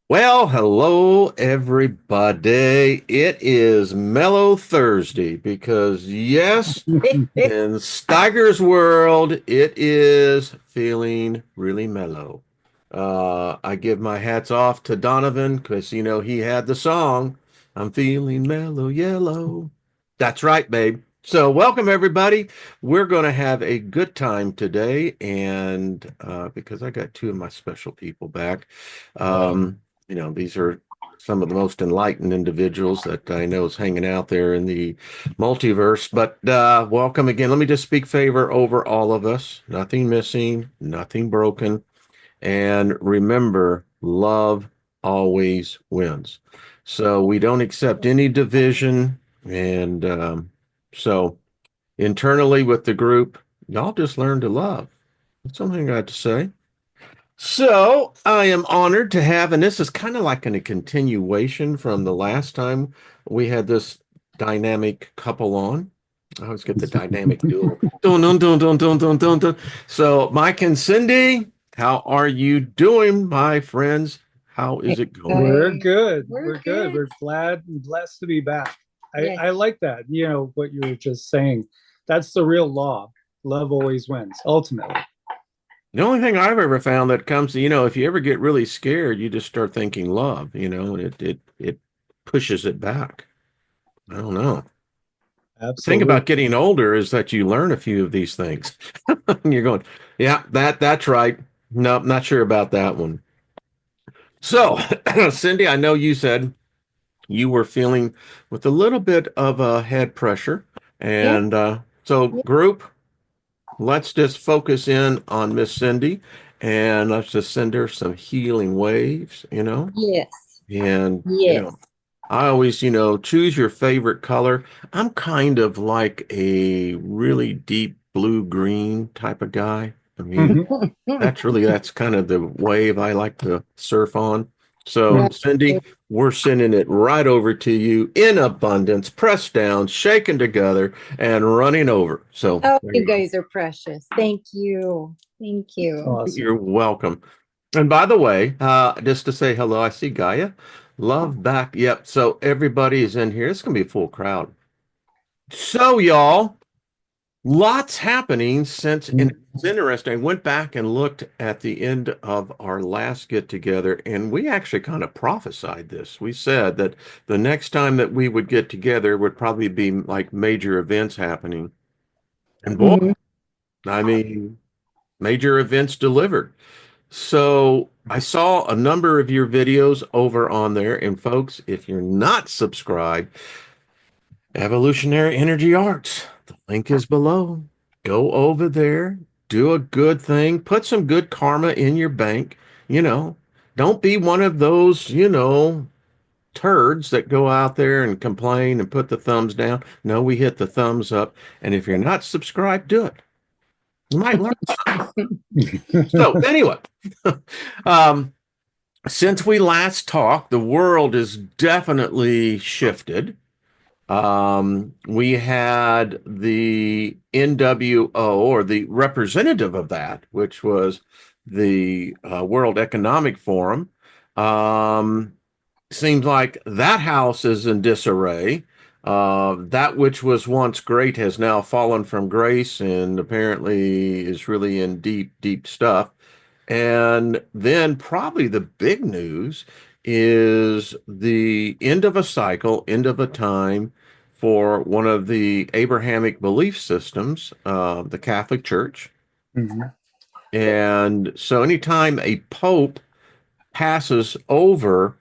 Well, hello everybody. It is Mellow Thursday because yes, in Steiger's world, it is feeling really mellow. I give my hats off to Donovan because he had the song, I'm feeling mellow yellow. That's right, babe. So welcome everybody. We're going to have a good time today, and because I got two of my special people back. These are some of the most enlightened individuals that I know is hanging out there in the multiverse. But welcome again. Let me just speak favor over all of us. Nothing missing, nothing broken. And remember, love always wins. So we don't accept any division. And so internally with the group, y'all just learn to love. That's something I got to say. So I am honored to have, and this is kind of like a continuation from the last time we had this dynamic couple on. I always get the dynamic duo. Dun, dun, dun, dun, dun, dun, dun, dun. So Mike and Cindy, how are you doing, my friends? How is it going? We're good. We're We're good. good. We're glad and blessed to be back. Yes. I like that, what you were just saying. That's the real law. Love always wins, ultimately. The only thing I've ever found that comes to, if you ever get really scared, you just start thinking love, and it pushes it back. I don't know. The thing Absolutely. about getting older is that you learn a few of these things. And you're going, yeah, that's right. Nope, not sure about that one. So, Cindy, I know you said you were feeling with a little bit of head pressure. Yes. And so, Yes. group, let's just focus in on Miss Cindy and let's just send her some healing waves. Yes. And, Yes. I always, choose your favorite color. I'm kind of like a really deep blue green type of guy. I mean, Mhm. that's kind of the wave I like to surf on. So, Right. Cindy, we're sending it right over to you in abundance, pressed down, shaken together, and running over. So, Oh, there you you go. guys are precious. Thank you. Thank you. Awesome. You're welcome. And by the way, just to say hello, I see Gaia. Love back. Yep. So everybody is in here. It's gonna be a full crowd. So y'all, lots happening since, and it's interesting. I went back and looked at the end of our last get together, and we actually kind of prophesied this. We said that the next time that we would get together would probably be like major events happening. And boy, Mhm. I mean, major events delivered. So I saw a number of your videos over on there. And folks, if you're not subscribed, Evolutionary Energy Arts, the link is below. Go over there, do a good thing, put some good karma in your bank. You know, don't be one of those, turds that go out there and complain and put the thumbs down. No, we hit the thumbs up. And if you're not subscribed, do it. You might learn. So anyway, um, since we last talked, the world is definitely shifted. We had the NWO, or the representative of that, which was the World Economic Forum. Um, Seems like that house is in disarray. That which was once great has now fallen from grace and apparently is really in deep, deep stuff. And then probably the big news is the end of a cycle, end of a time for one of the Abrahamic belief systems, the Catholic Church. Mhm. And so anytime a pope passes over,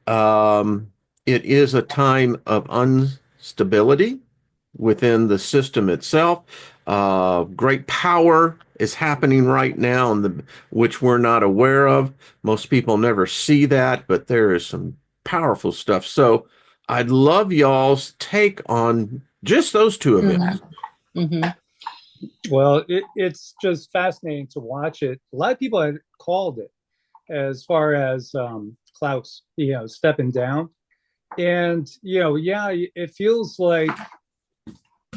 um, it is a time of instability within the system itself. Great power is happening right now, which we're not aware of. Most people never see that, but there is some powerful stuff. So I'd love y'all's take on just those two events. Mhm. Well, it's just fascinating to watch it. A lot of people had called it as far as Klaus, stepping down. And, yeah, it feels like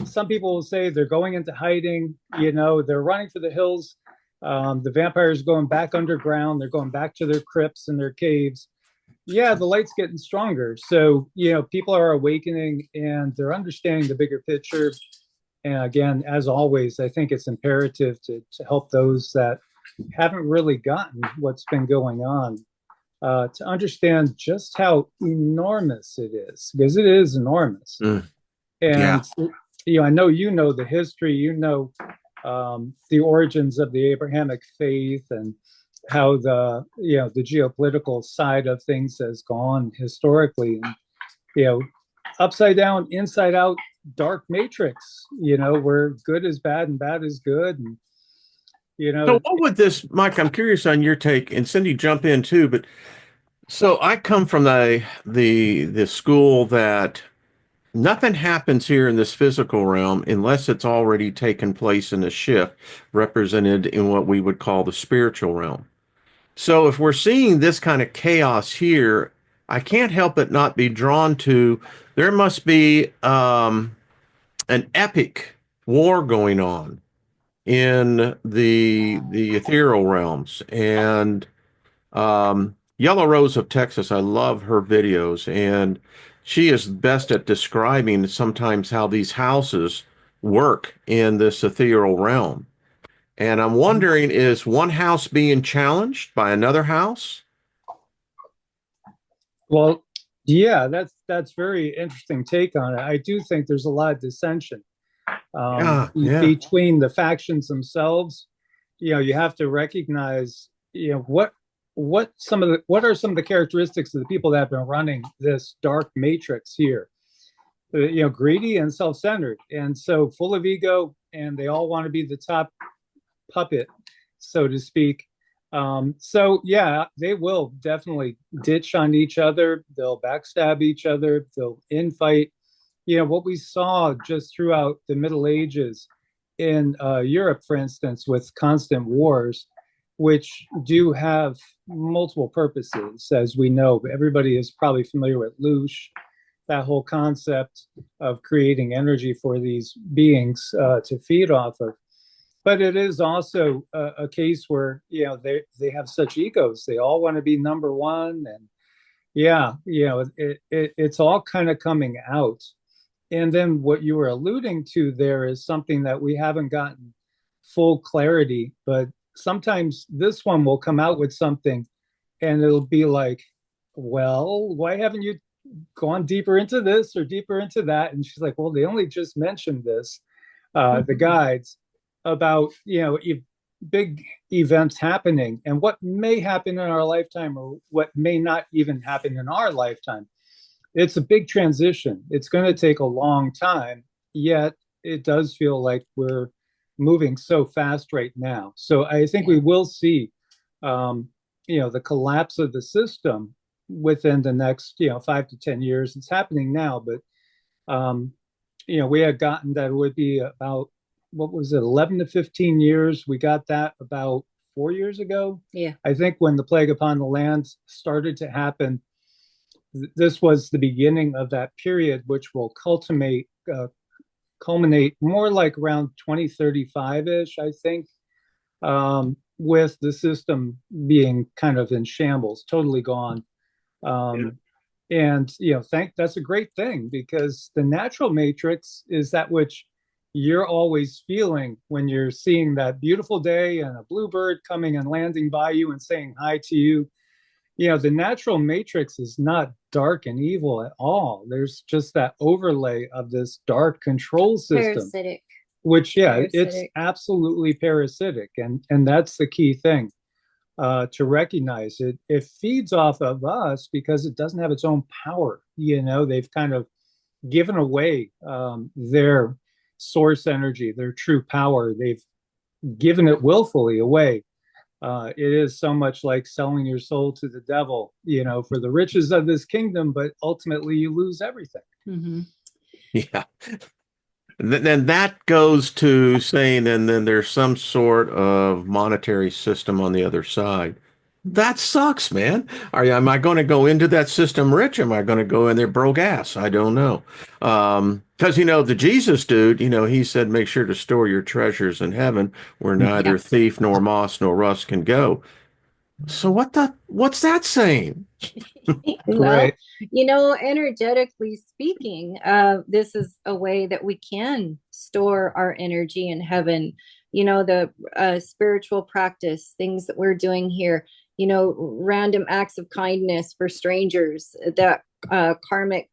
some people will say they're going into hiding, they're running for the hills. The vampires are going back underground. They're going back to their crypts and their caves. yeah, the light's getting stronger. So, people are awakening and they're understanding the bigger picture. And again, as always, I think it's imperative to help those that haven't really gotten what's been going on, to understand just how enormous it is, because it is enormous. Yeah. And, I know the history, the origins of the Abrahamic faith and how the geopolitical side of things has gone historically. And, upside down, inside out, dark matrix, where good is bad and bad is good. And, So what would this, Mike, I'm curious on your take, and Cindy, jump in too, but so I come from the school that nothing happens here in this physical realm unless it's already taken place in a shift represented in what we would call the spiritual realm. So if we're seeing this kind of chaos here, I can't help but not be drawn to there must be an epic war going on in the ethereal realms. And Yellow Rose of Texas, I love her videos, and she is best at describing sometimes how these houses work in this ethereal realm. And I'm wondering, is one house being challenged by another house? Well, yeah, that's very interesting take on it. I do think there's a lot of dissension Yeah. between the factions themselves. You have to recognize, what are some of the characteristics of the people that have been running this dark matrix here. Greedy and self-centered, and so full of ego, and they all want to be the top puppet, so to speak. So yeah, they will definitely ditch on each other. They'll backstab each other. They'll infight. What we saw just throughout the Middle Ages in Europe, for instance, with constant wars, which do have multiple purposes, as we know. Everybody is probably familiar with Lush, that whole concept of creating energy for these beings to feed off of. But it is also a case where they have such egos. They all want to be number one, and yeah, it's all kind of coming out. And then what you were alluding to there is something that we haven't gotten full clarity, but sometimes this one will come out with something, and it'll be like, well, why haven't you gone deeper into this or deeper into that? And she's like, well, they only just mentioned this, the guides, about big events happening and what may happen in our lifetime or what may not even happen in our lifetime. It's a big transition. It's going to take a long time, yet it does feel like we're moving so fast right now. So I think we will see the collapse of the system within the next 5 to 10 years. It's happening now, but we had gotten that it would be about, what was it, 11 to 15 years. We got that about 4 years ago. Yeah. I think when the plague upon the land started to happen, this was the beginning of that period, which will culminate more like around 2035-ish, I think, with the system being kind of in shambles, totally gone. And that's a great thing, because the natural matrix is that which you're always feeling when you're seeing that beautiful day and a bluebird coming and landing by you and saying hi to you. The natural matrix is not dark and evil at all. There's just that overlay of this dark control system. Parasitic. Which, it's absolutely parasitic. And that's the key thing to recognize. It feeds off of us because it doesn't have its own power. They've kind of given away their source energy, their true power. They've given it willfully away. It is so much like selling your soul to the devil, for the riches of this kingdom, but ultimately you lose everything. Mm-hmm. Yeah. Then that goes to saying, and then there's some sort of monetary system on the other side. That sucks, man. Am I going to go into that system rich? Am I going to go in there broke ass? I don't know. Because, the Jesus dude, he said, make sure to store your treasures in heaven where neither thief nor moss nor rust can go. So what's that saying? Well, Right. energetically speaking, this is a way that we can store our energy in heaven. The spiritual practice, things that we're doing here, random acts of kindness for strangers, that karmic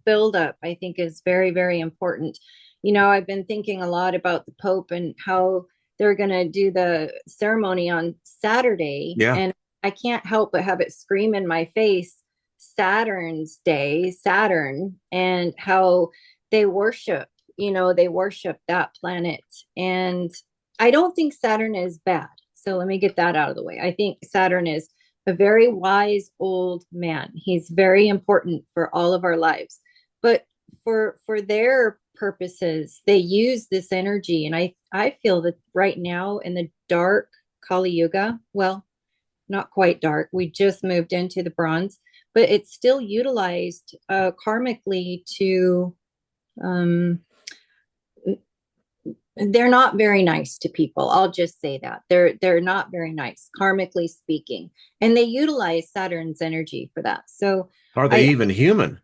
buildup, I think is very, very important. I've been thinking a lot about the Pope and how they're going to do the ceremony on Saturday. Yeah. And I can't help but have it scream in my face Saturn's day, Saturn, and how they worship that planet. And I don't think Saturn is bad. So let me get that out of the way. I think Saturn is a very wise old man. He's very important for all of our lives. But for their purposes, they use this energy. And I feel that right now in the dark Kali Yuga, well, not quite dark, we just moved into the bronze, but it's still utilized karmically to they're not very nice to people. I'll just say that they're not very nice, karmically speaking, and they utilize Saturn's energy for that. So, Are they even human?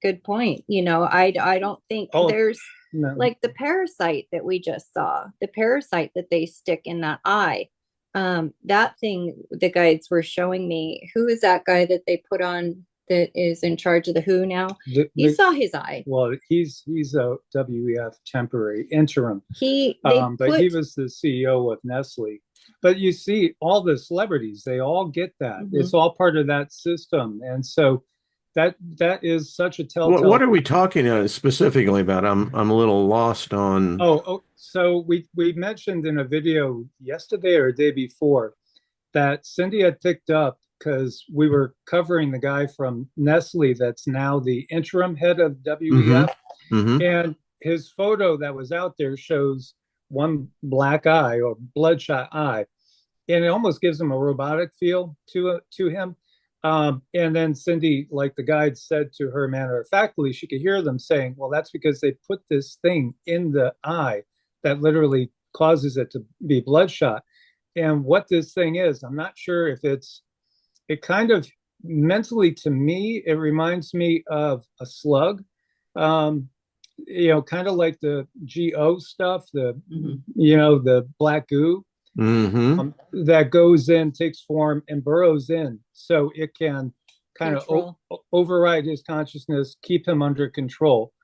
good point. I don't think there's No. like the parasite that we just saw, the parasite that they stick in that eye. That thing the guides were showing me. Who is that guy that they put on that is in charge of the WHO now? You saw his eye. Well, he's a WEF temporary interim. But he was the CEO of Nestle. But you see, all the celebrities, they all get that. It's all part of that system. And so that is such a telltale. What are we talking specifically about? I'm a little lost on. So we mentioned in a video yesterday or the day before that Cindy had picked up because we were covering the guy from Nestle that's now the interim head of WEF. And his photo that was out there shows one black eye or bloodshot eye. And it almost gives him a robotic feel to him. And then Cindy, like the guide said to her matter of factly, she could hear them saying, well, that's because they put this thing in the eye that literally causes it to be bloodshot. And what this thing is, I'm not sure if it kind of mentally, to me, it reminds me of a slug, kind of like the GO stuff, the black goo. That goes in, takes form, and burrows in, so it can kind of override his consciousness, keep him under control.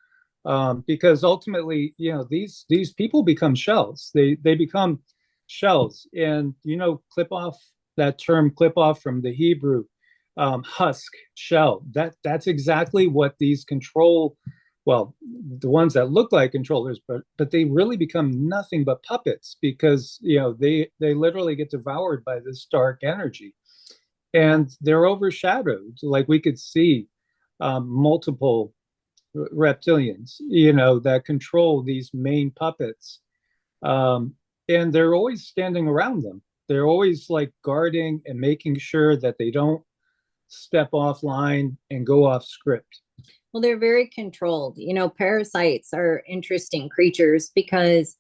Because ultimately, these people become shells. They become shells, and clip off, that term clip off from the Hebrew, husk, shell. That's exactly what these control. Well, the ones that look like controllers, but they really become nothing but puppets because they literally get devoured by this dark energy, and they're overshadowed. Like we could see multiple reptilians, that control these main puppets, and they're always standing around them. They're always like guarding and making sure that they don't step offline and go off script. Well, they're very controlled. Parasites are interesting creatures because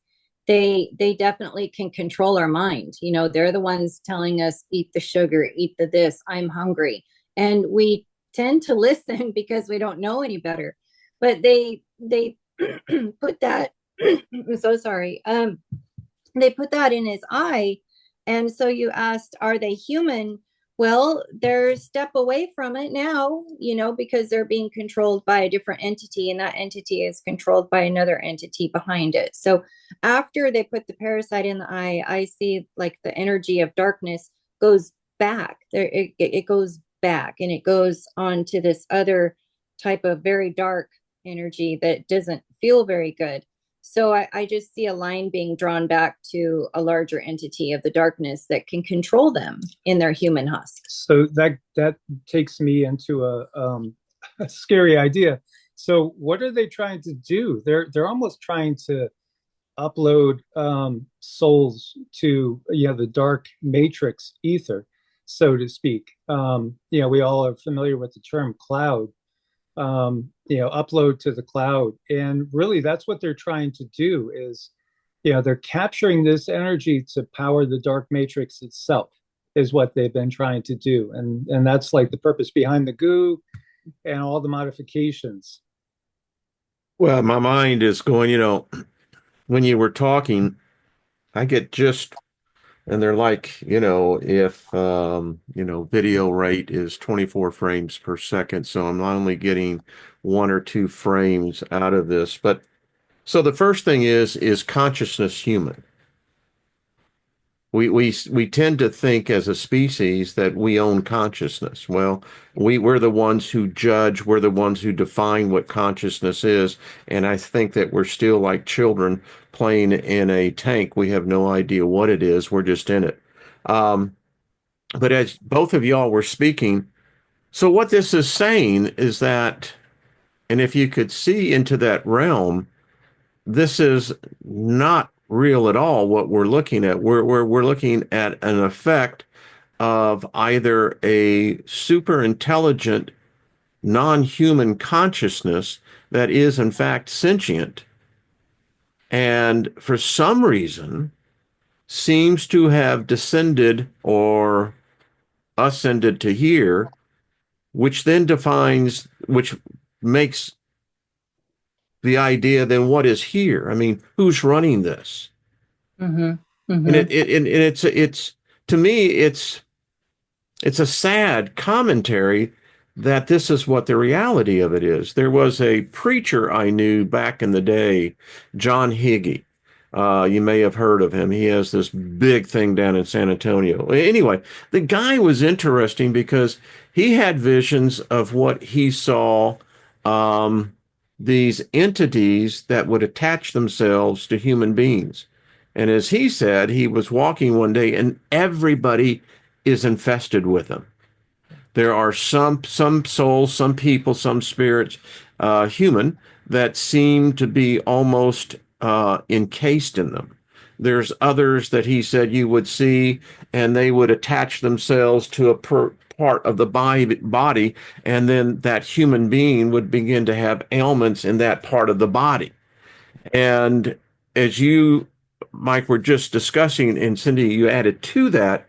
they definitely can control our mind. They're the ones telling us, eat the sugar, eat the this, I'm hungry. And we tend to listen because we don't know any better. But they put that, I'm so sorry. They put that in his eye. And so you asked, are they human? Well, they're a step away from it now, because they're being controlled by a different entity, and that entity is controlled by another entity behind it. So after they put the parasite in the eye, I see like the energy of darkness goes back. It goes back, and it goes on to this other type of very dark energy that doesn't feel very good. So I just see a line being drawn back to a larger entity of the darkness that can control them in their human husk. So that takes me into a scary idea. So what are they trying to do? They're almost trying to upload souls to the dark matrix ether, so to speak. We all are familiar with the term cloud. Upload to the cloud. And really that's what they're trying to do is, they're capturing this energy to power the dark matrix itself. is what they've been trying to do. And that's like the purpose behind the goo and all the modifications. Well, my mind is going, when you were talking, I get just, and they're like, if, video rate is 24 frames per second. So I'm not only getting 1 or 2 frames out of this, but so the first thing is consciousness human? We tend to think as a species that we own consciousness. Well, we're the ones who judge, we're the ones who define what consciousness is, and I think that we're still like children playing in a tank. We have no idea what it is. We're just in it. Um, but as both of y'all were speaking, so what this is saying is that, and if you could see into that realm, this is not real at all what we're looking at. We're looking at an effect of either a super intelligent non-human consciousness that is in fact sentient and for some reason seems to have descended or ascended to here, which then defines, which makes the idea then what is here? I mean, who's running this? Mm-hmm. And Mm-hmm. it's to me it's a sad commentary that this is what the reality of it is. There was a preacher I knew back in the day, John Higgy. You may have heard of him. He has this big thing down in San Antonio. Anyway, the guy was interesting because he had visions of what he saw, um, these entities that would attach themselves to human beings. And as he said, he was walking one day and everybody is infested with them. There are some souls, some people, some spirits, human, that seem to be almost encased in them. There's others that he said you would see, and they would attach themselves to a part of the body, and then that human being would begin to have ailments in that part of the body. And as you, Mike, were just discussing, and Cindy, you added to that,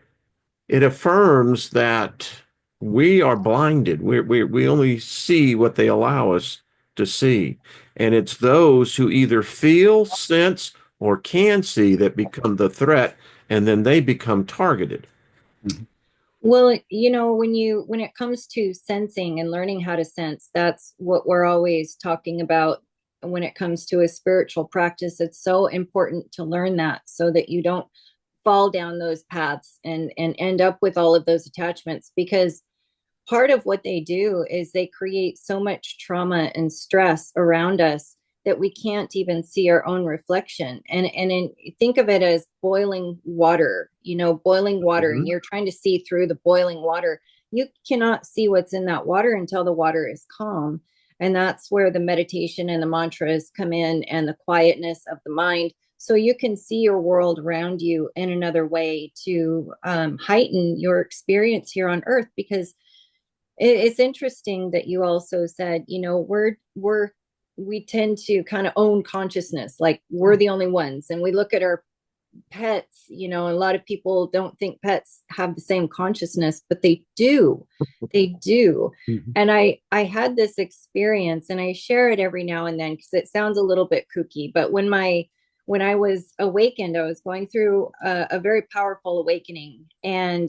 it affirms that we are blinded. We only see what they allow us to see. And it's those who either feel, sense, or can see that become the threat, and then they become targeted. Well, when it comes to sensing and learning how to sense, that's what we're always talking about when it comes to a spiritual practice. It's so important to learn that so that you don't fall down those paths and end up with all of those attachments, because part of what they do is they create so much trauma and stress around us that we can't even see our own reflection. And think of it as boiling water, boiling water, and you're trying to see through the boiling water. You cannot see what's in that water until the water is calm. And that's where the meditation and the mantras come in, and the quietness of the mind. So you can see your world around you in another way to heighten your experience here on Earth. Because it's interesting that you also said, we tend to kind of own consciousness, like we're the only ones. And we look at our pets, a lot of people don't think pets have the same consciousness, but they do. They do. Mm-hmm. And I had this experience, and I share it every now and then because it sounds a little bit kooky, but when I was awakened, I was going through a very powerful awakening, and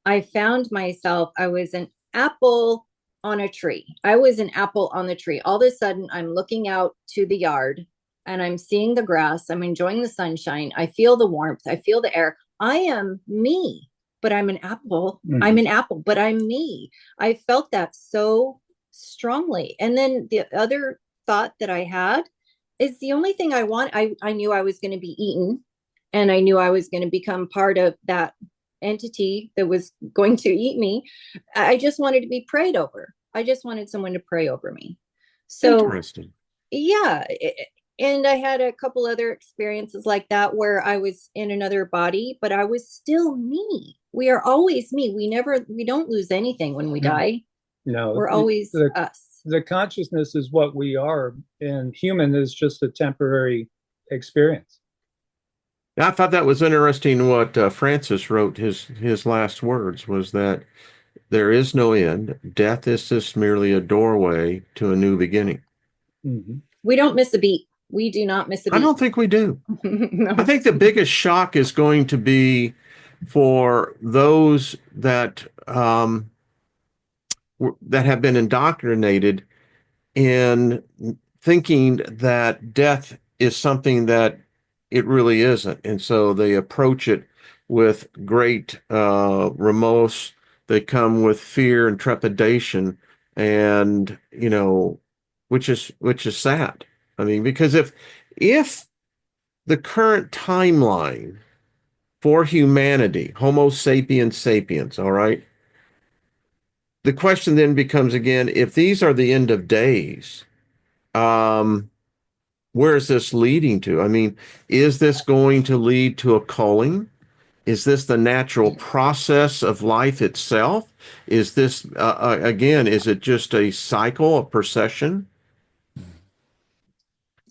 I found myself, I was an apple on a tree. I was an apple on the tree. All of a sudden, I'm looking out to the yard and I'm seeing the grass. I'm enjoying the sunshine. I feel the warmth. I feel the air. I am me, but I'm an apple. Mm-hmm. I'm an apple, but I'm me. I felt that so strongly. And then the other thought that I had is the only thing I want, I knew I was going to be eaten, and I knew I was going to become part of that entity that was going to eat me. I just wanted to be prayed over. I just wanted someone to pray over me. So, Interesting. Yeah. And I had a couple other experiences like that where I was in another body, but I was still me. We are always me. We don't lose anything when we die. No, we're always us. The consciousness is what we are, and human is just a temporary experience. I thought that was interesting what Francis wrote. His last words was that there is no end. Death is just merely a doorway to a new beginning. Mhm. We don't miss a beat. We do not miss a I beat. don't think we do. I No. think the biggest shock is going to be for those that that have been indoctrinated in thinking that death is something that it really isn't. And so they approach it with great remorse. They come with fear and trepidation, and which is sad. I mean, because if the current timeline for humanity, Homo sapiens sapiens, all right, the question then becomes again, if these are the end of days, um, where is this leading to? I mean, is this going to lead to a culling? Is this the natural process of life itself? Is this, again, is it just a cycle, a procession?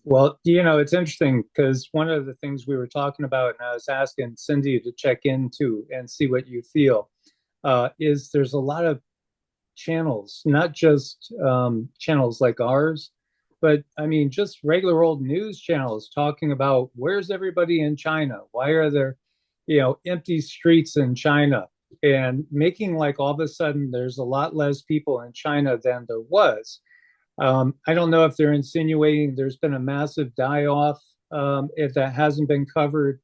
Well, it's interesting because one of the things we were talking about, and I was asking Cindy to check into and see what you feel, is there's a lot of channels, not just channels like ours, but I mean, just regular old news channels talking about where's everybody in China? Why are there, empty streets in China? And making like all of a sudden there's a lot less people in China than there was. I don't know if they're insinuating there's been a massive die off, if that hasn't been covered,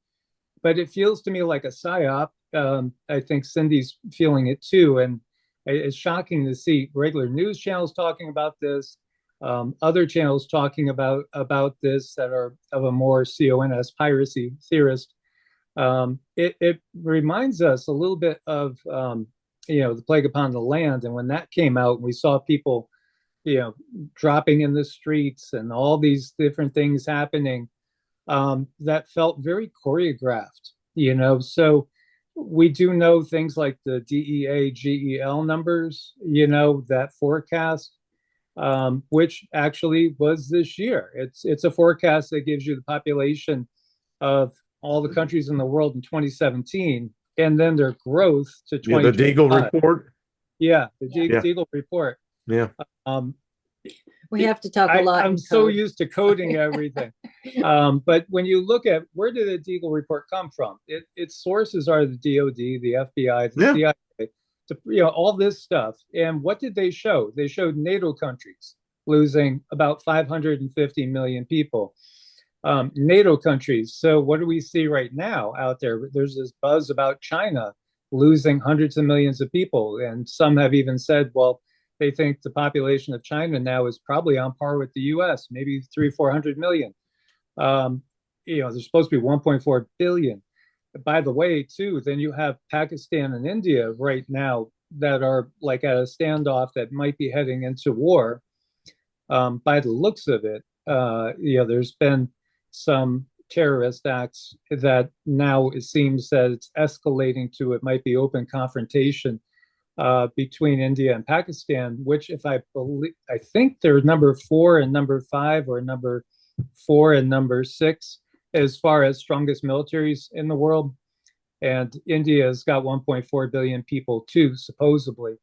but it feels to me like a psyop. I think Cindy's feeling it too. And it's shocking to see regular news channels talking about this, other channels talking about this that are of a more CONS piracy theorist. It reminds us a little bit of the Plague Upon the Land, and when that came out, we saw people dropping in the streets and all these different things happening, that felt very choreographed. So we do know things like the DEA, GEL numbers, that forecast, which actually was this year. It's a forecast that gives you the population of all the countries in the world in 2017, and then their growth to Yeah, the Deagle 2025. report. Yeah, the Yeah, Deagle report. yeah. Um, We have to talk a lot. I'm so used to coding everything. But when you look at where did the Deagle report come from, its sources are the DOD, the FBI, the Yeah. CIA, all this stuff. And what did they show? They showed NATO countries losing about 550 million people. NATO countries. So what do we see right now out there? There's this buzz about China losing hundreds of millions of people. And some have even said, well, they think the population of China now is probably on par with the US, maybe 400 million. There's supposed to be 1.4 billion. By the way, too, then you have Pakistan and India right now that are like at a standoff that might be heading into war. By the looks of it, there's been some terrorist acts that now it seems that it's escalating to, it might be open confrontation between India and Pakistan, which if I think they're number 4 and number 5, or number 4 and number 6 as far as strongest militaries in the world. And India has got 1.4 billion people too, supposedly.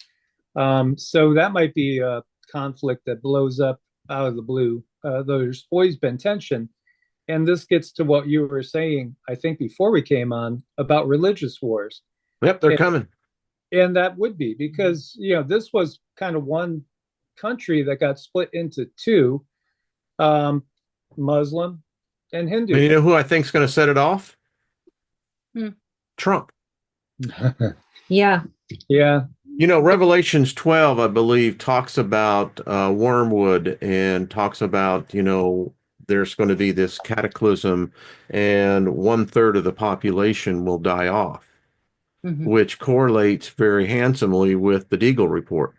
So that might be a conflict that blows up out of the blue. There's always been tension. And this gets to what you were saying, I think, before we came on about religious wars. Yep, they're coming. And that would be because, this was kind of one country that got split into two, Muslim and Hindu. And you know who I think is going to set it off? Trump. Yeah. Yeah. Revelations 12, I believe, talks about Wormwood, and talks about, there's going to be this cataclysm and 1/3 of the population will die off, which correlates very handsomely with the Deagle report.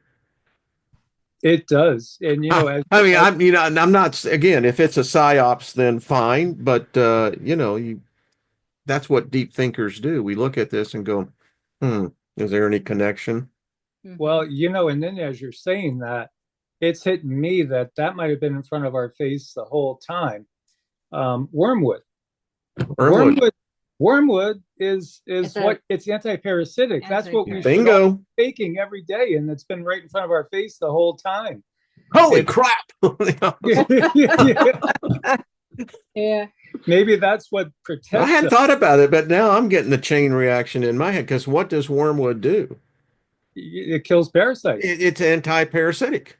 It does. And, I'm not, again, if it's a psyops, then fine. But, that's what deep thinkers do. We look at this and go, is there any connection? Well, and then as you're saying that, it's hitting me that might have been in front of our face the whole time. Wormwood. Wormwood is It's what it's anti-parasitic. That's what we should all Bingo. be taking every day, and it's been right in front of our face the whole time. Holy It's- crap. Yeah. Maybe that's what I protects hadn't us. thought about it, but now I'm getting the chain reaction in my head because what does wormwood do? It kills parasites. It's anti-parasitic.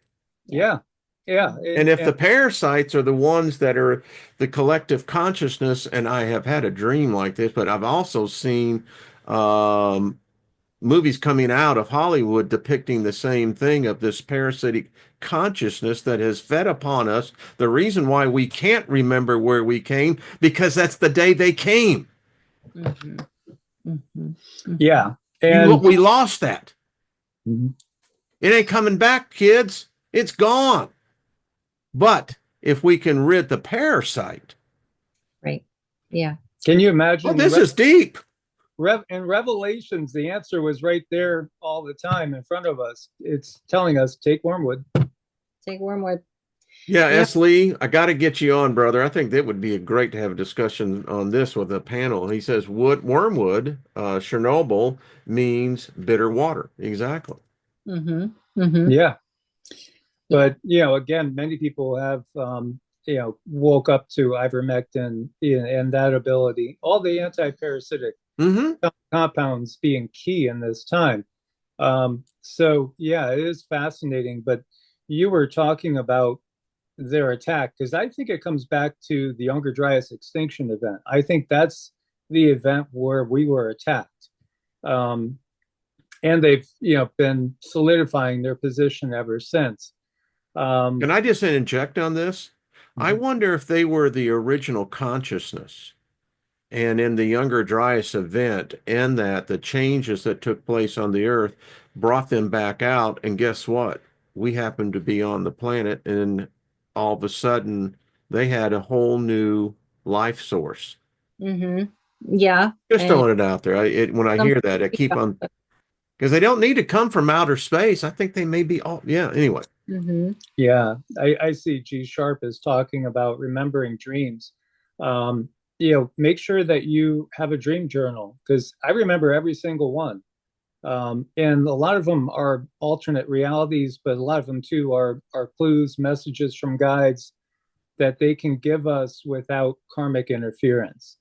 Yeah. And if the parasites are the ones that are the collective consciousness, and I have had a dream like this, but I've also seen um, movies coming out of Hollywood depicting the same thing of this parasitic consciousness that has fed upon us. The reason why we can't remember where we came, because that's the day they came. Mhm. Mhm. Yeah. And We lost that. Mhm. It ain't coming back, kids. It's gone. But if we can rid the parasite, Right. Yeah. Can you oh, imagine this is deep. in Revelations, the answer was right there all the time in front of us. It's telling us, take wormwood. Take wormwood. Yeah, Yeah. S. Lee, I got to get you on, brother. I think that would be great to have a discussion on this with a panel. He says wormwood, Chernobyl means bitter water. Exactly. Mm-hmm. Mm-hmm. Yeah. But, again, many people have, woke up to ivermectin and that ability, all the anti-parasitic Mm-hmm. compounds being key in this time. So, yeah, it is fascinating. But you were talking about their attack, because I think it comes back to the Younger Dryas extinction event. I think that's the event where we were attacked. And they've, been solidifying their position ever since. Can I just interject on this? I wonder if they were the original consciousness. And in the Younger Dryas event, and that the changes that took place on the earth brought them back out. And guess what? We happened to be on the planet, and all of a sudden they had a whole new life source. Mm-hmm. Yeah. Just And throwing it out there. When I hear that, I keep on, because they don't need to come from outer space. I think they may be all, yeah, anyway. Mm-hmm. Yeah, I see G Sharp is talking about remembering dreams. Make sure that you have a dream journal, because I remember every single one. And a lot of them are alternate realities, but a lot of them too are clues, messages from guides that they can give us without karmic interference.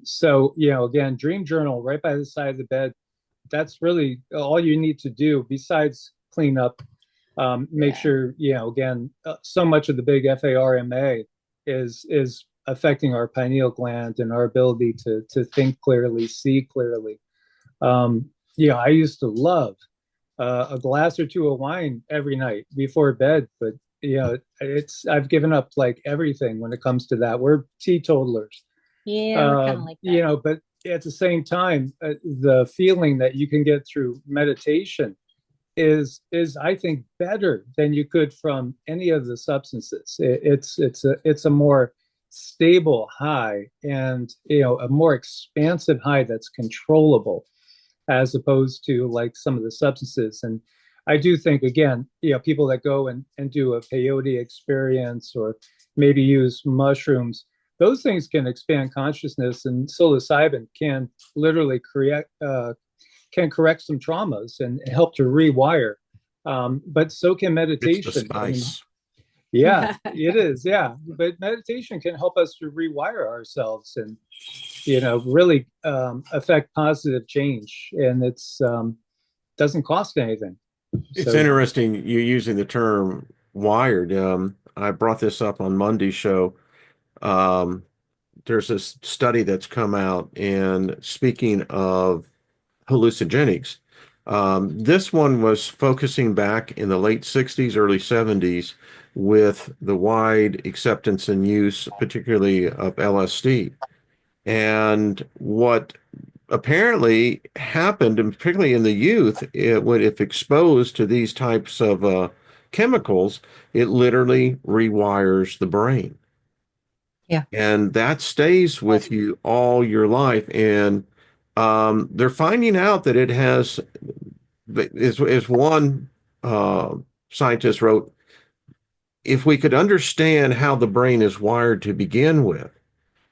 So, again, dream journal right by the side of the bed. That's really all you need to do besides clean up. Make sure, again, so much of the big FARMA is affecting our pineal gland and our ability to think clearly, see clearly. I used to love a glass or two of wine every night before bed, but I've given up like everything when it comes to that. We're teetotalers. Yeah, we're kind of like that. But at the same time, the feeling that you can get through meditation is I think better than you could from any of the substances. It's a more stable high, and a more expansive high that's controllable, as opposed to like some of the substances. And I do think, again, people that go and do a peyote experience or maybe use mushrooms, those things can expand consciousness, and psilocybin can literally can correct some traumas and help to rewire. But so can meditation. It's the spice. Yeah, it is. Yeah. But meditation can help us to rewire ourselves and, really affect positive change. And it's doesn't cost anything. It's So, interesting you using the term wired. I brought this up on Monday's show. Um, there's this study that's come out, and speaking of hallucinogenics, this one was focusing back in the late 60s, early 70s with the wide acceptance and use, particularly of LSD. And what apparently happened, and particularly in the youth, if exposed to these types of chemicals, it literally rewires the brain. Yeah. And that stays with you all your life. And they're finding out that it has, as one scientist wrote, if we could understand how the brain is wired to begin with,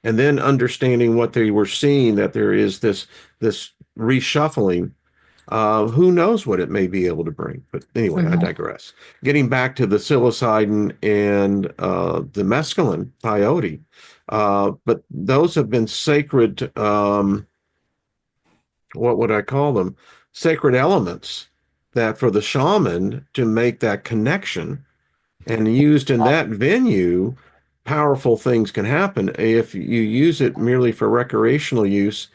and then understanding what they were seeing, that there is this reshuffling. Who knows what it may be able to bring? But anyway, I digress. Getting back to the psilocybin and the mescaline peyote, but those have been sacred. What would I call them? Sacred elements that for the shaman to make that connection, and used in that venue, powerful things can happen. If you use it merely for recreational use,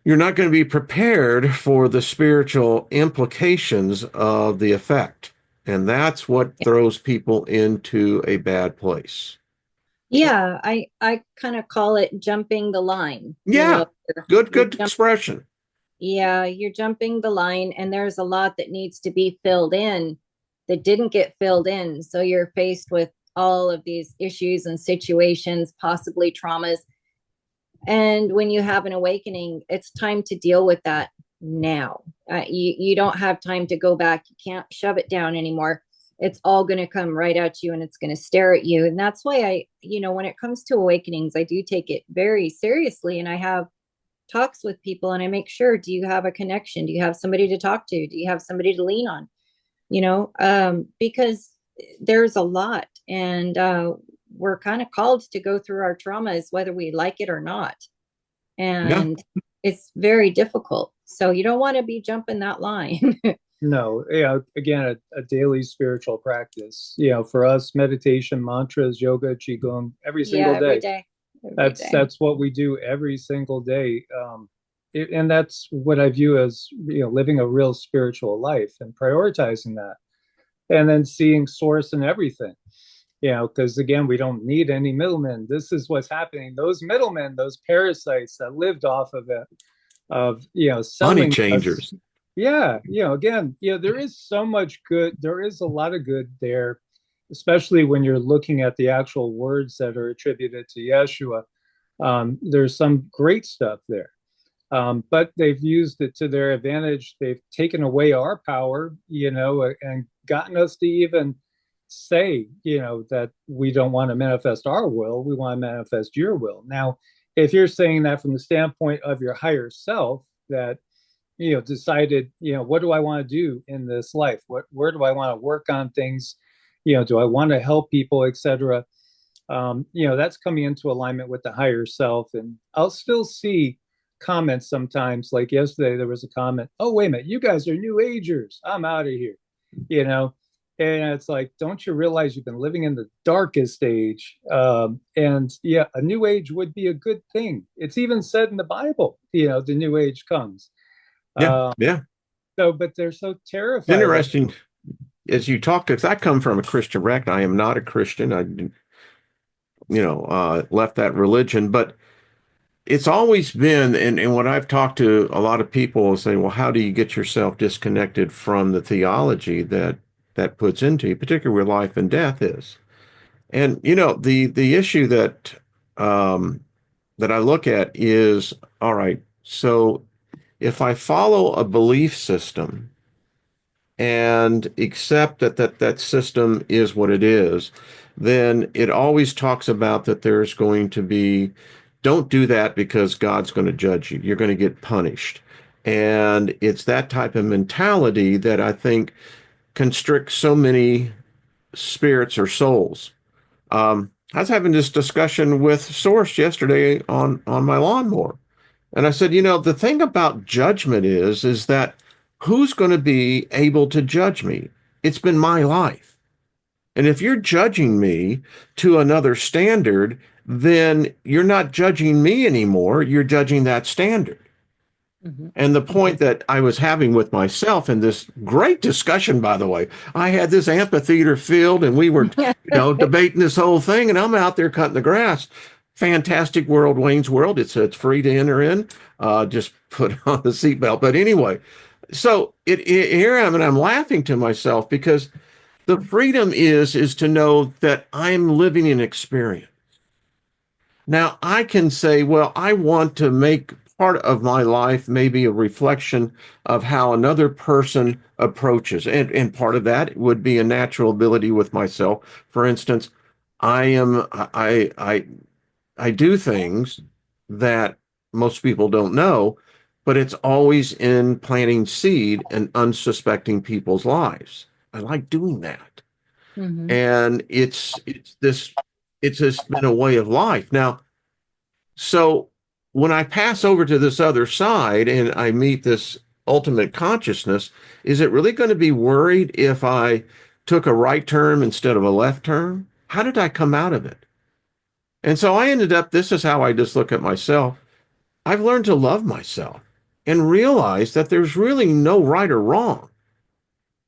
you're not going to be prepared for the spiritual implications of the effect. And that's what throws people into a bad place. Yeah, I kind of call it jumping the line. Yeah, good You're expression. yeah, you're jumping the line, and there's a lot that needs to be filled in that didn't get filled in. So you're faced with all of these issues and situations, possibly traumas. And when you have an awakening, it's time to deal with that now. You don't have time to go back. You can't shove it down anymore. It's all going to come right at you, and it's going to stare at you. And that's why when it comes to awakenings, I do take it very seriously. And I have talks with people, and I make sure, do you have a connection? Do you have somebody to talk to? Do you have somebody to lean on? Because there's a lot, and we're kind of called to go through our traumas, whether we like it or not. And it's very difficult. So you don't want to be jumping that line. No, again, a daily spiritual practice. For us, meditation, mantras, yoga, qigong, every single every day. day. That's what we do every single day. And that's what I view as living a real spiritual life and prioritizing that, and then seeing source in everything. Because again, we don't need any middlemen. This is what's happening. Those middlemen, those parasites that lived off of it, Money selling changers. us. Again, there is so much good. There is a lot of good there, especially when you're looking at the actual words that are attributed to Yeshua. There's some great stuff there. But they've used it to their advantage. They've taken away our power, and gotten us to even say, that we don't want to manifest our will. We want to manifest your will. Now, if you're saying that from the standpoint of your higher self, that decided, what do I want to do in this life? Where do I want to work on things? Do I want to help people, etc.? That's coming into alignment with the higher self. And I'll still see comments sometimes, like yesterday, there was a comment, oh, wait a minute, you guys are new agers. I'm out of here, and it's like, don't you realize you've been living in the darkest age? And a new age would be a good thing. It's even said in the Bible, the new age comes. Yeah. So, but they're so terrified. Interesting. As you talk, because I come from a Christian background, I am not a Christian. I, left that religion, but it's always been, and what I've talked to a lot of people is saying, well, how do you get yourself disconnected from the theology that puts into you, particularly where life and death is? And the issue that that I look at is, all right, so if I follow a belief system and accept that system is what it is, then it always talks about that there's going to be, don't do that because God's going to judge you. You're going to get punished. And it's that type of mentality that I think constricts so many spirits or souls. I was having this discussion with Source yesterday on my lawnmower. And I said, the thing about judgment is that who's going to be able to judge me? It's been my life. And if you're judging me to another standard, then you're not judging me anymore. You're judging that standard. Mm-hmm. And the point that I was having with myself in this great discussion, by the way, I had this amphitheater filled and we were, debating this whole thing, and I'm out there cutting the grass. Fantastic world, Wayne's World. It's free to enter in. Just put on the seatbelt. But anyway, so here I am, and I'm laughing to myself because the freedom is to know that I'm living an experience. Now I can say, well, I want to make part of my life maybe a reflection of how another person approaches, and part of that would be a natural ability with myself. For instance, I I do things that most people don't know, but it's always in planting seed and unsuspecting people's lives. I like doing that. Hmm. And it's just been a way of life. Now, so when I pass over to this other side and I meet this ultimate consciousness, is it really going to be worried if I took a right turn instead of a left turn? How did I come out of it? And so I ended up, this is how I just look at myself. I've learned to love myself and realize that there's really no right or wrong.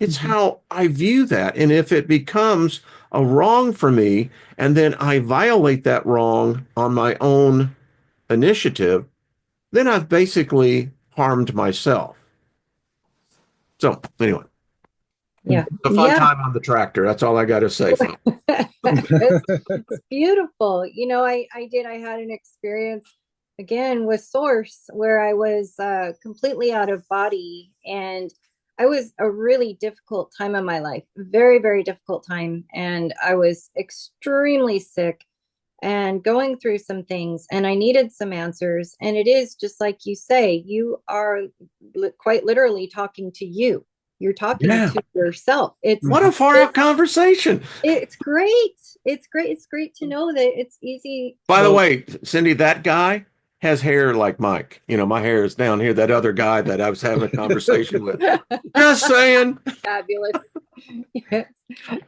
It's Mhm. how I view that. And if it becomes a wrong for me, and then I violate that wrong on my own initiative, then I've basically harmed myself. So, anyway, Yeah. a fun Yeah. time on the tractor. That's all I got to say, folks. It's beautiful. I had an experience again with Source where I was completely out of body, and I was a really difficult time in my life, very, very difficult time. And I was extremely sick and going through some things, and I needed some answers. And it is just like you say, you are quite literally talking to you. You're talking Yeah. to yourself. What a far out conversation. It's great. It's great. It's great to know that it's easy. By the Well, way, Cindy, that guy has hair like Mike. You know, my hair is down here. That other guy that I was having a conversation with. Just saying. Fabulous. Yes.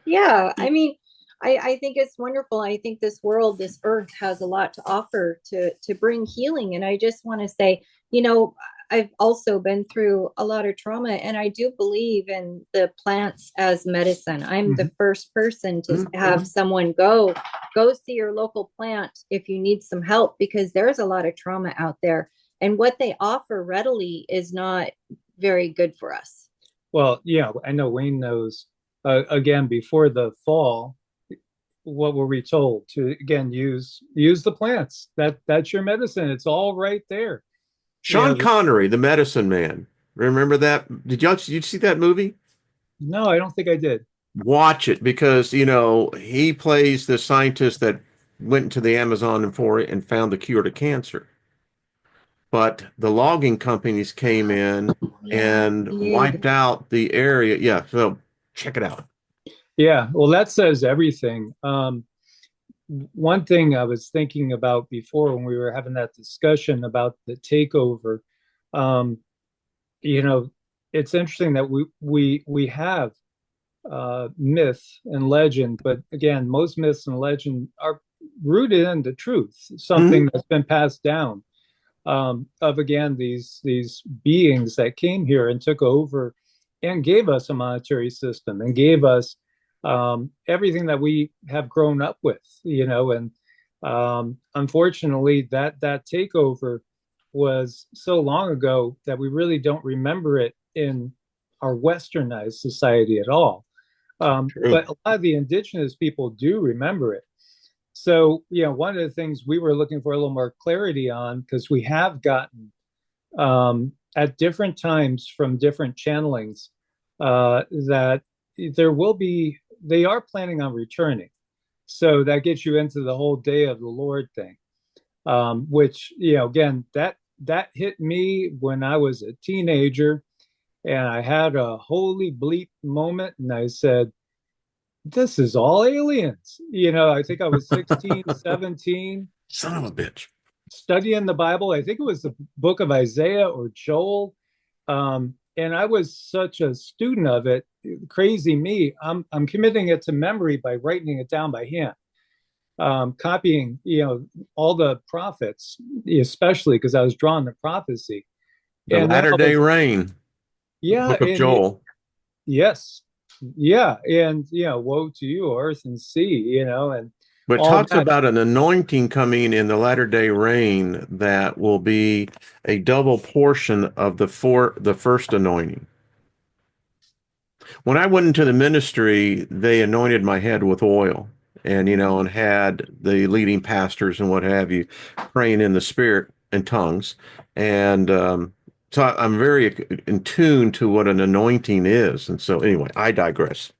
Yeah. I mean, I think it's wonderful. I think this world, this earth has a lot to offer to bring healing. And I just want to say, I've also been through a lot of trauma, and I do believe in the plants as medicine. I'm the first person to have someone go see your local plant if you need some help, because there's a lot of trauma out there, and what they offer readily is not very good for us. well, yeah, I know Wayne knows. Again, before the fall, what were we told to again use the plants? That's your medicine. It's all right there. Sean Connery, the medicine man. Remember that? Did you see that movie? No, I don't think I did. Watch it because, you know, he plays the scientist that went into the Amazon and found the cure to cancer. But the logging companies came in Yeah, and dude. wiped out the area. Yeah, so check it out. Yeah, well, that says everything. One thing I was thinking about before when we were having that discussion about the takeover, um, you know, it's interesting that we have myth and legend, but again, most myths and legend are rooted in the truth, Mhm. something that's been passed down of again these beings that came here and took over and gave us a monetary system and gave us everything that we have grown up with, and unfortunately that takeover was so long ago that we really don't remember it in our westernized society at all. True. But a lot of the indigenous people do remember it. So, one of the things we were looking for a little more clarity on, because we have gotten at different times from different channelings that they are planning on returning. So that gets you into the whole Day of the Lord thing, which, again, that hit me when I was a teenager, and I had a holy bleep moment, and I said, this is all aliens. I think I was 16, 17, Son of a bitch. studying the Bible. I think it was the book of Isaiah or Joel. And I was such a student of it. Crazy me. I'm committing it to memory by writing it down by hand. Copying, all the prophets, especially because I was drawn to prophecy. The And then latter all day this, rain, the yeah, book of and Joel. yes, yeah, and woe to you, earth and sea, and But it all talks that. about an anointing coming in the latter day rain that will be a double portion of the first anointing. When I went into the ministry, they anointed my head with oil and, and had the leading pastors and what have you praying in the spirit and tongues. And so I'm very in tune to what an anointing is. And so, anyway, I digress.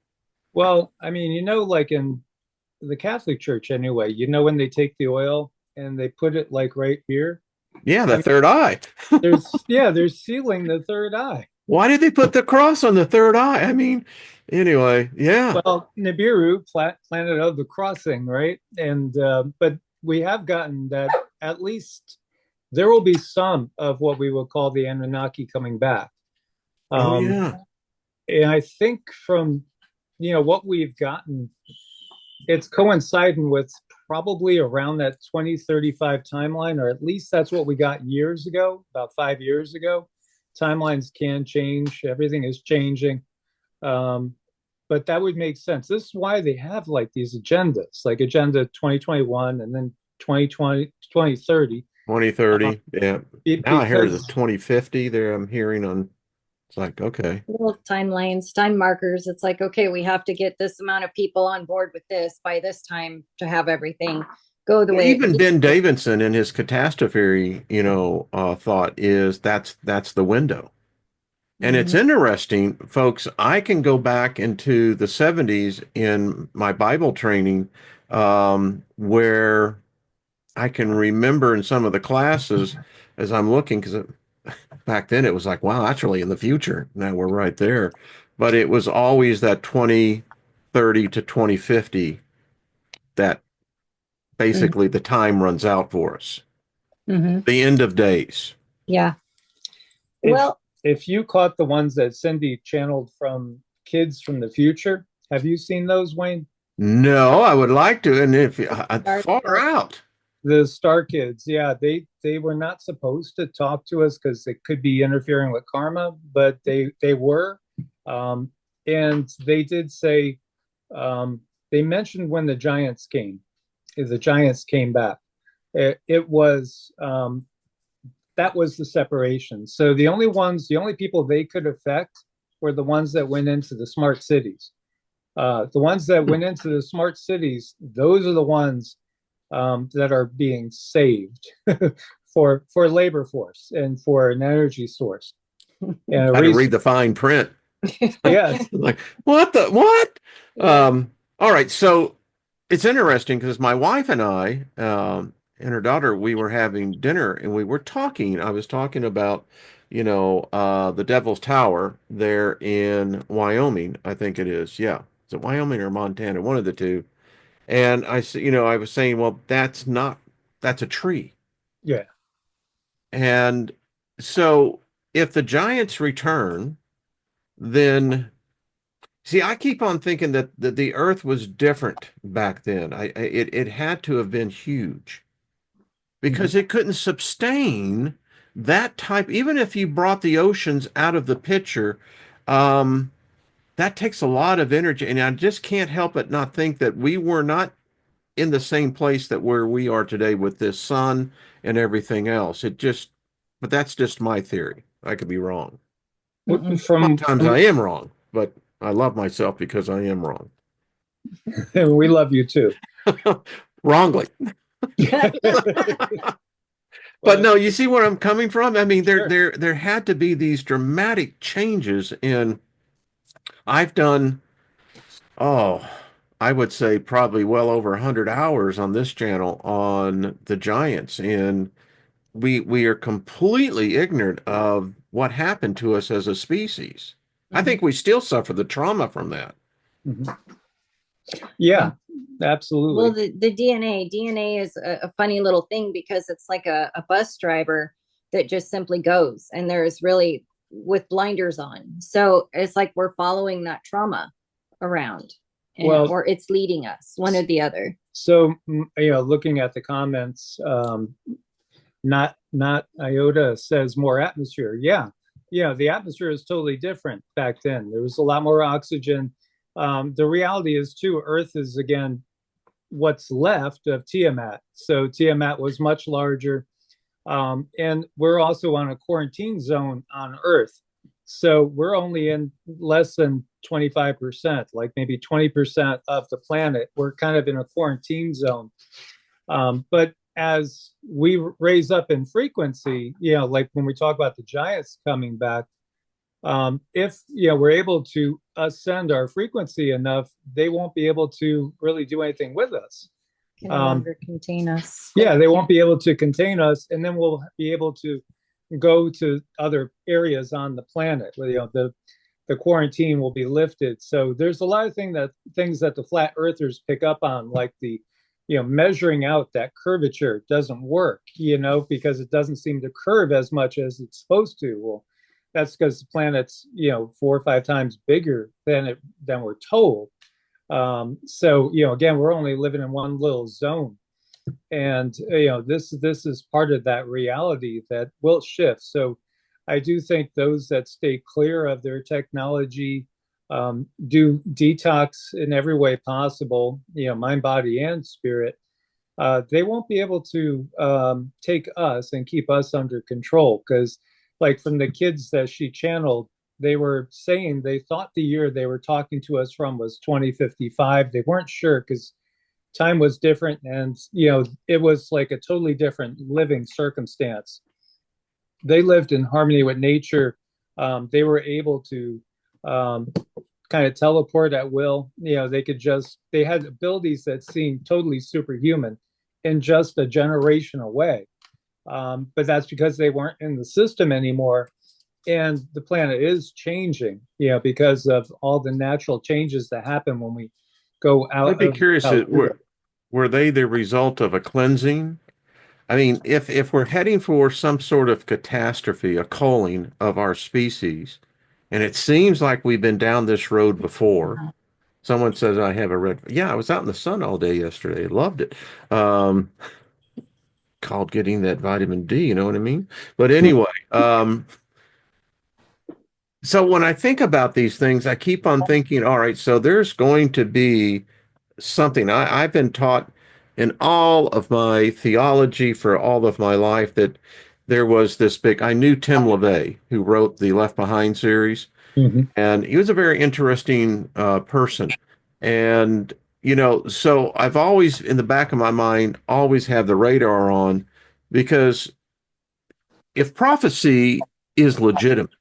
Well, I mean, like in the Catholic Church anyway, when they take the oil and they put it like right here. Yeah, I the mean, third eye. they're sealing the third eye. Why did they put the cross on the third eye? I mean, anyway, yeah. Well, Nibiru, planet of the crossing, right? And but we have gotten that at least there will be some of what we will call the Anunnaki coming back. Oh, Um, yeah. and I think from what we've gotten, it's coinciding with probably around that 2035 timeline, or at least that's what we got years ago, about 5 years ago. Timelines can change, everything is changing. But that would make sense. This is why they have like these agendas, like Agenda 2021 and then 2020, 2030. 2030. Yeah. Now I hear the Because 2050 there. I'm hearing on, it's like, okay. Little timelines, time markers. It's like, okay, we have to get this amount of people on board with this by this time to have everything go the Well, way even Ben Davidson in his catastrophe, thought is that's the window. And it's interesting, folks. I can go back into the 70s in my Bible training, where I can remember in some of the classes as I'm looking, because back then it was like, wow, that's really in the future. Now we're right there. But it was always that 2030 to 2050 that basically the time runs out for us. Mm-hmm. The end of days. Yeah. if, Well, if you caught the ones that Cindy channeled from Kids from the Future, have you seen those, Wayne? No, I would like to. And if far out. The Star Kids, yeah, they were not supposed to talk to us because it could be interfering with karma, but they were, and they did say, they mentioned when the giants came back. It was that was the separation. So the only people they could affect were the ones that went into the smart cities. The ones that went into the smart cities, those are the ones that are being saved for labor force and for an energy source. And I had to read the fine print. Yes. Like, what? All right. So it's interesting because my wife and I, and her daughter, we were having dinner and we were talking. I was talking about, the Devil's Tower there in Wyoming, I think it is. Yeah. Is it Wyoming or Montana? One of the two. And I said, I was saying, well, that's a tree. Yeah. And so if the giants return, then see, I keep on thinking that the earth was different back then. It had to have been huge because it couldn't sustain that type, even if you brought the oceans out of the picture, that takes a lot of energy. And I just can't help but not think that we were not in the same place that where we are today with this sun and everything else. But that's just my theory. I could be wrong. Sometimes I am wrong, but I love myself because I am wrong. And we love you too. Wrongly. But no, you see where I'm coming from? I mean, there had to be these dramatic changes in. I've done, I would say probably well over 100 hours on this channel on the giants, and we are completely ignorant of what happened to us as a species. I think we still suffer the trauma from that. Yeah, absolutely. Well, the DNA is a funny little thing because it's like a bus driver that just simply goes, and there's really with blinders on. So it's like we're following that trauma around, or it's leading us, one or the other. So, looking at the comments, not Iota says more atmosphere. Yeah, the atmosphere is totally different back then. There was a lot more oxygen. The reality is too, Earth is again what's left of Tiamat. So Tiamat was much larger, and we're also on a quarantine zone on Earth. So we're only in less than 25%, like maybe 20% of the planet. We're kind of in a quarantine zone. But as we raise up in frequency, like when we talk about the giants coming back, if we're able to ascend our frequency enough, they won't be able to really do anything with us. Can no longer contain us. Yeah, they won't be able to contain us, and then we'll be able to go to other areas on the planet where, you know, the quarantine will be lifted. So there's a lot of things that the flat earthers pick up on, like the, you know, measuring out that curvature doesn't work, you know, because it doesn't seem to curve as much as it's supposed to. Well, that's because the planet's, you know, 4 or 5 times bigger than we're told. So, you know, again, we're only living in one little zone. And, you know, this is part of that reality that will shift. So I do think those that stay clear of their technology, do detox in every way possible, you know, mind, body, and spirit, they won't be able to take us and keep us under control. Because, like, from the kids that she channeled, they were saying they thought the year they were talking to us from was 2055. They weren't sure because time was different, and, you know, it was like a totally different living circumstance. They lived in harmony with nature. They were able to kind of teleport at will. You know, they had abilities that seemed totally superhuman in just a generation away. But that's because they weren't in the system anymore. And the planet is changing, you know, because of all the natural changes that happen when we go out. I'd be curious, were they the result of a cleansing? I mean, if we're heading for some sort of catastrophe, a culling of our species, and it seems like we've been down this road before. Someone says I have a red. Yeah, I was out in the sun all day yesterday. Loved it. Called getting that vitamin D, you know what I mean? But anyway, so when I think about these things, I keep on thinking, all right, so there's going to be something. I've been taught in all of my theology for all of my life that there was this big, I knew Tim LaVey, who wrote the Left Behind series, and he was a very interesting person. And, you know, so I've always, in the back of my mind, always have the radar on, because if prophecy is legitimate,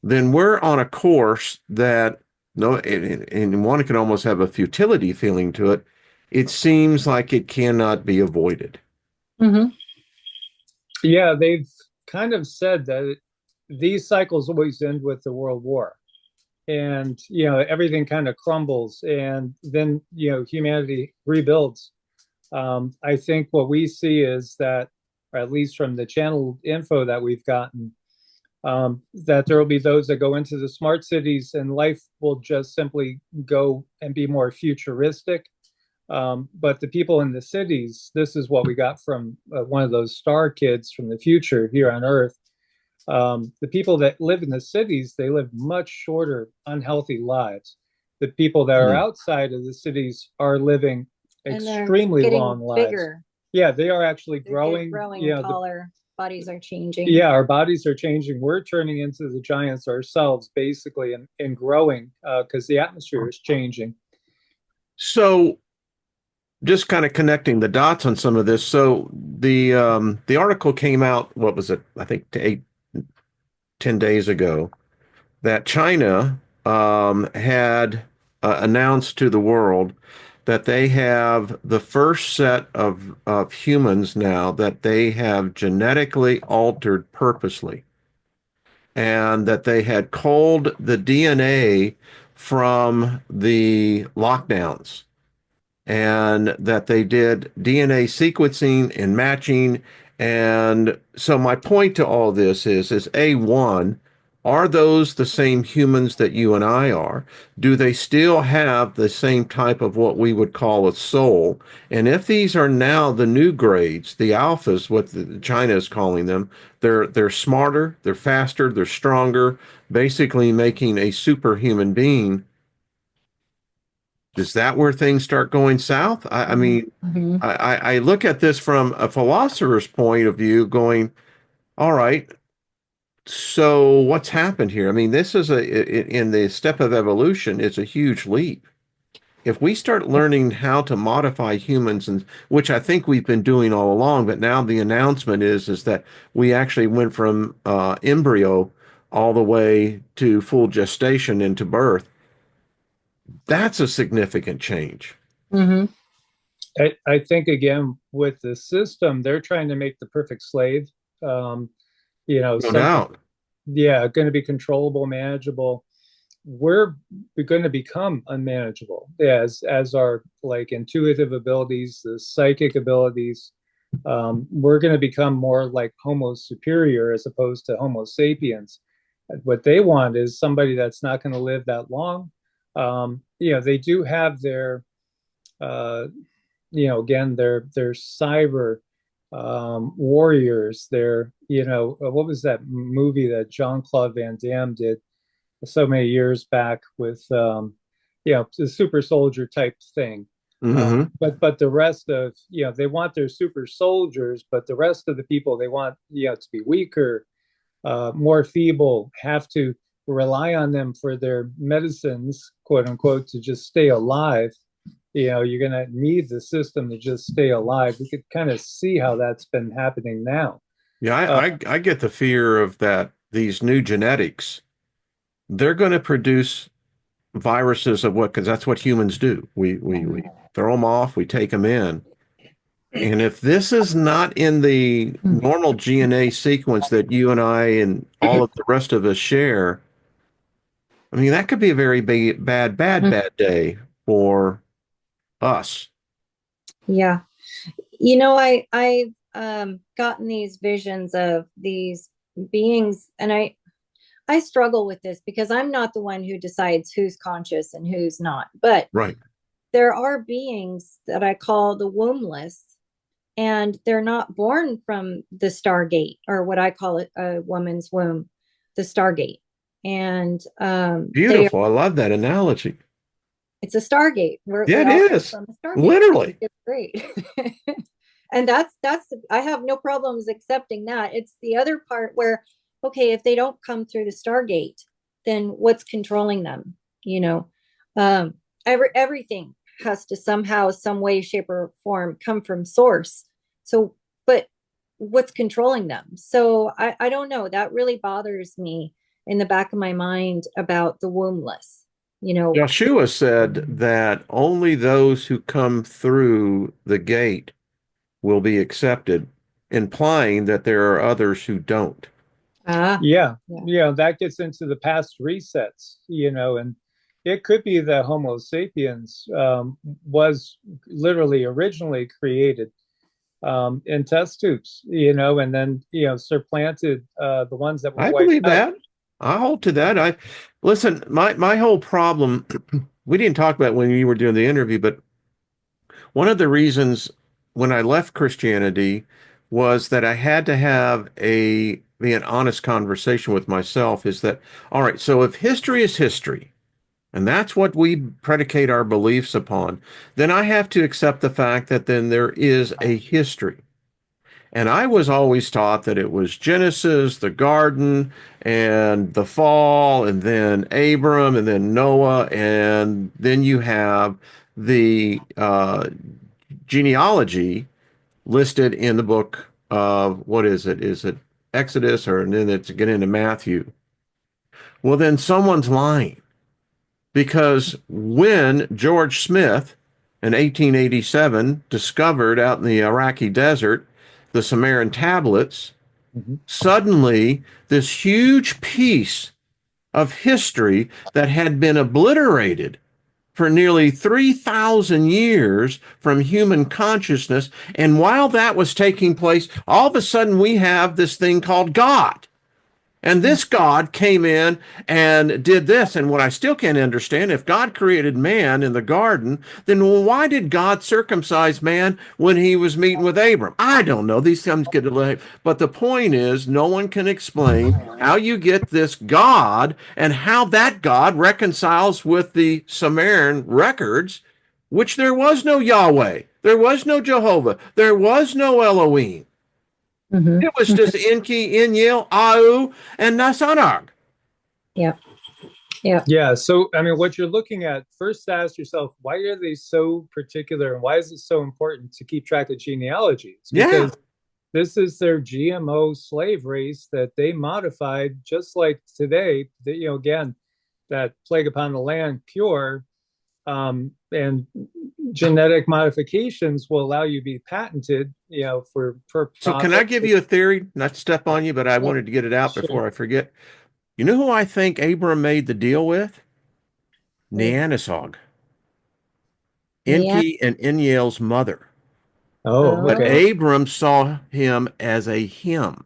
then we're on a course that, no, and one can almost have a futility feeling to it. It seems like it cannot be avoided. Yeah, they've kind of said that these cycles always end with the World War. And, you know, everything kind of crumbles, and then, you know, humanity rebuilds. I think what we see is that, or at least from the channel info that we've gotten, that there will be those that go into the smart cities, and life will just simply go and be more futuristic. But the people in the cities, this is what we got from one of those star kids from the future here on Earth. The people that live in the cities, they live much shorter, unhealthy lives. The people that are outside of the cities are living extremely long lives. Bigger. Yeah, they are actually growing. You know, taller. Bodies are changing. Yeah, our bodies are changing. We're turning into the giants ourselves, basically, and growing because the atmosphere is changing. So, just kind of connecting the dots on some of this. So the article came out, what was it? I think 10 days ago, that China had announced to the world that they have the first set of humans now that they have genetically altered purposely, and that they had culled the DNA from the lockdowns, and that they did DNA sequencing and matching. And so my point to all this is A1, are those the same humans that you and I are? Do they still have the same type of what we would call a soul? And if these are now the new grades, the alphas, what China is calling them, they're smarter, they're faster, they're stronger, basically making a superhuman being. Is that where things start going south? I mean, I look at this from a philosopher's point of view, going, all right, so what's happened here? I mean, this is in the step of evolution, it's a huge leap. If we start learning how to modify humans, and which I think we've been doing all along, but now the announcement is that we actually went from embryo all the way to full gestation into birth. That's a significant change. I think again with the system, they're trying to make the perfect slave. Um, No something, doubt. yeah, going to be controllable, manageable. We're going to become unmanageable as our like intuitive abilities, the psychic abilities. We're going to become more like Homo superior as opposed to Homo sapiens. What they want is somebody that's not going to live that long. They do have their uh, again, they're cyber warriors. They're, what was that movie that Jean-Claude Van Damme did so many years back with, the super soldier type thing. Hmm. But the rest of, they want their super soldiers, but the rest of the people they want, to be weaker, more feeble, have to rely on them for their medicines, quote unquote, to just stay alive. You're going to need the system to just stay alive. We could kind of see how that's been happening now. Yeah, Uh, I get the fear of that these new genetics, they're going to produce viruses of what, because that's what humans do. We throw them off, we take them in. And if this is not in the normal DNA sequence that you and I and all of the rest of us share, I mean, that could be a very bad day for us. Yeah. I've gotten these visions of these beings, and I struggle with this because I'm not the one who decides who's conscious and who's not. But Right. there are beings that I call the wombless, and they're not born from the Stargate, or what I call it, a woman's womb, the Stargate. And Beautiful. I love that analogy. it's a Stargate. Yeah, We it all come is. from a Stargate. Literally. It's great. And that's I have no problems accepting that. It's the other part where, okay, if they don't come through the Stargate, then what's controlling them? Um, everything has to somehow, some way, shape, or form come from source. So, but what's controlling them? So I don't know. That really bothers me in the back of my mind about the wombless. Yeshua said that only those who come through the gate will be accepted, implying that there are others who don't. Ah, yeah, yeah. that gets into the past resets, and it could be that Homo sapiens was literally originally created in test tubes, and then, supplanted the ones that were I wiped believe out. that. I hold to that. I listen, my whole problem, we didn't talk about it when you were doing the interview, but one of the reasons when I left Christianity was that I had to have be an honest conversation with myself is that, all right, so if history is history, and that's what we predicate our beliefs upon, then I have to accept the fact that then there is a history. And I was always taught that it was Genesis, the garden, and the fall, and then Abram, and then Noah, and then you have the genealogy listed in the book of what is it? Is it Exodus, or and then it's get into Matthew? Well, then someone's lying because when George Smith in 1887 discovered out in the Iraqi desert the Sumerian tablets, Mhm. suddenly this huge piece of history that had been obliterated for nearly 3,000 years from human consciousness. And while that was taking place, all of a sudden we have this thing called God. And this God came in and did this. And what I still can't understand, if God created man in the garden, then why did God circumcise man when he was meeting with Abram? I don't know. These things get delayed. But the point is, no one can explain how you get this God and how that God reconciles with the Sumerian records, which there was no Yahweh, there was no Jehovah, there was no Elohim. Mm-hmm. It was just Enki, Enyel, Au, and Nasanag. Yeah. Yeah. Yeah. So, I mean, what you're looking at, first ask yourself, why are they so particular and why is it so important to keep track of genealogies? Yeah, Because this is their GMO slave race that they modified, just like today, that, again, that plague upon the land pure. And, genetic modifications will allow you to be patented, for So can I profit. give you a theory? Not to step on you, but I Yeah, wanted to get it out Sure. before I forget. You know who I think Abram made the deal with? Neanderthal. yeah. Enki and Enlil's mother. Oh, But okay. Oh, Abram saw him as a him.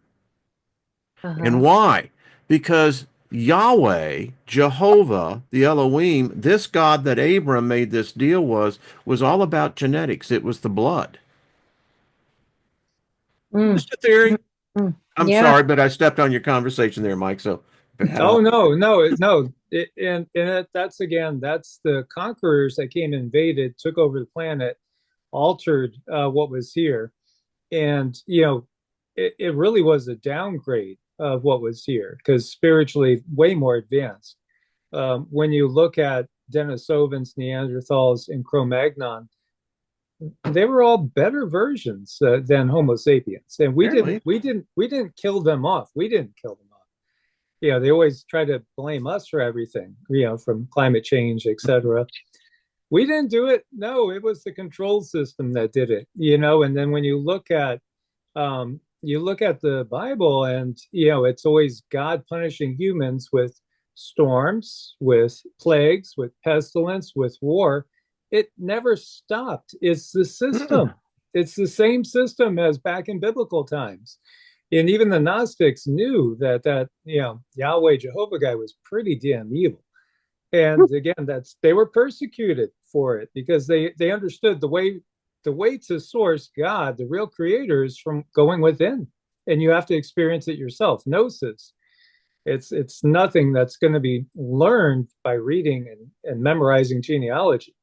And uh-huh. why? Because Yahweh, Jehovah, the Elohim, this God that Abram made this deal was all about genetics. It was the blood. Mm, Just a theory. mm, mm. I'm Yeah. sorry, but I stepped on your conversation there, Mike. So I Oh don't. no, no. That's the conquerors that came, invaded, took over the planet, altered what was here, and it really was a downgrade of what was here because spiritually way more advanced. When you look at Denisovans, Neanderthals, and Cro-Magnon, they were all better versions than Homo sapiens, and we didn't Apparently. we didn't we didn't kill them off. We didn't kill them off. They always try to blame us for everything, from climate change, etc. We didn't do it. No, it was the control system that did it. And then when you look at the Bible, and it's always God punishing humans with storms, with plagues, with pestilence, with war. It never stopped. It's the Hmm. system. It's the same system as back in biblical times. And even the Gnostics knew that Yahweh Jehovah guy was pretty damn evil. And again, they were persecuted for it because they understood the way to source God, the real creator, is from going within, and you have to experience it yourself. Gnosis. It's nothing that's going to be learned by reading and memorizing genealogy.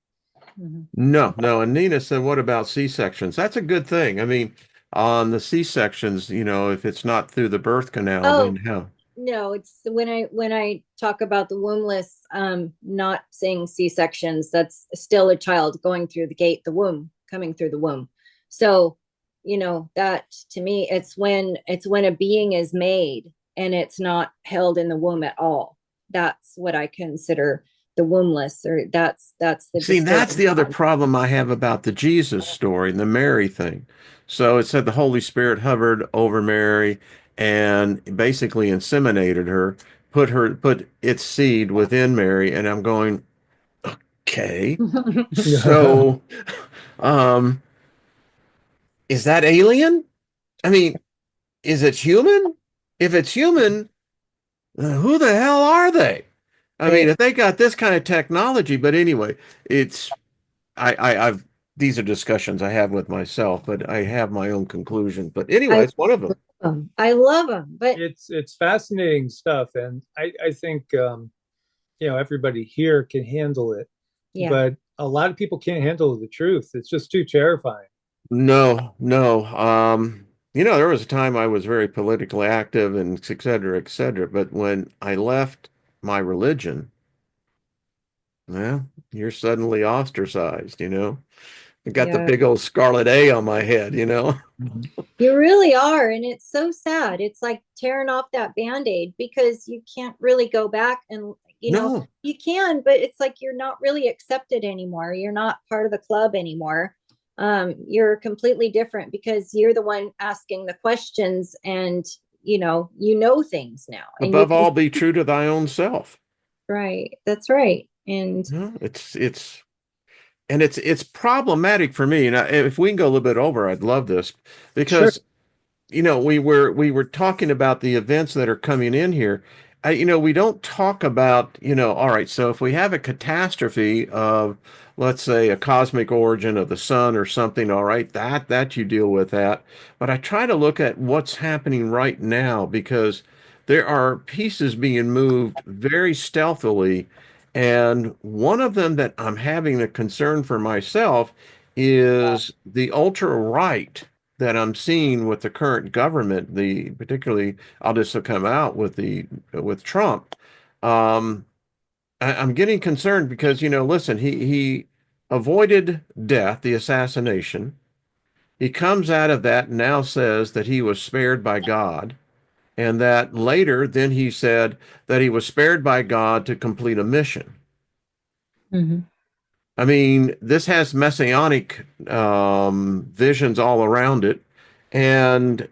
Mhm. No. And Nina said, what about C-sections? That's a good thing. I mean, on the C-sections, if it's not through the birth canal, then Oh, how? no, it's when I talk about the wombless, not saying C-sections, that's still a child going through the gate, the womb, coming through the womb. So, that to me, it's when a being is made and it's not held in the womb at all. That's what I consider the wombless, or that's the See, that's the disturbing other one. problem I have about the Jesus story and the Mary thing. So it said the Holy Spirit hovered over Mary and basically inseminated her, put its seed within Mary, and I'm going, okay. So, um, is that alien? I mean, is it human? If it's human, who the hell are they? I mean, Right. if they got this kind of technology, but anyway, it's I've these are discussions I have with myself, but I have my own conclusions. But anyway, I it's one of them. I love them, but It's fascinating stuff, and I think everybody here can handle it, yeah. but a lot of people can't handle the truth. It's just too terrifying. No. There was a time I was very politically active and et cetera, et cetera. But when I left my religion, well, you're suddenly ostracized. I got the Yeah. big old scarlet A on my head. Mhm. You really are. And it's so sad. It's like tearing off that band-aid because you can't really go back and, No. you can, but it's like you're not really accepted anymore. You're not part of the club anymore. You're completely different because you're the one asking the questions, and you know things now, and you Above can. all, be true to thy own self. Right. That's right. And It's problematic for me. And if we can go a little bit over, I'd love this Sure. because we were talking about the events that are coming in here. We don't talk about, all right, so if we have a catastrophe of, let's say, a cosmic origin of the sun or something, all right, that you deal with that. But I try to look at what's happening right now because there are pieces being moved very stealthily. And one of them that I'm having a concern for myself is the ultra right that I'm seeing with the current government, particularly I'll just come out with Trump. Um, I'm getting concerned because listen, he avoided death, the assassination. He comes out of that and now says that he was spared by God, and that later then he said that he was spared by God to complete a mission. Mhm. I mean, this has messianic visions all around it. And,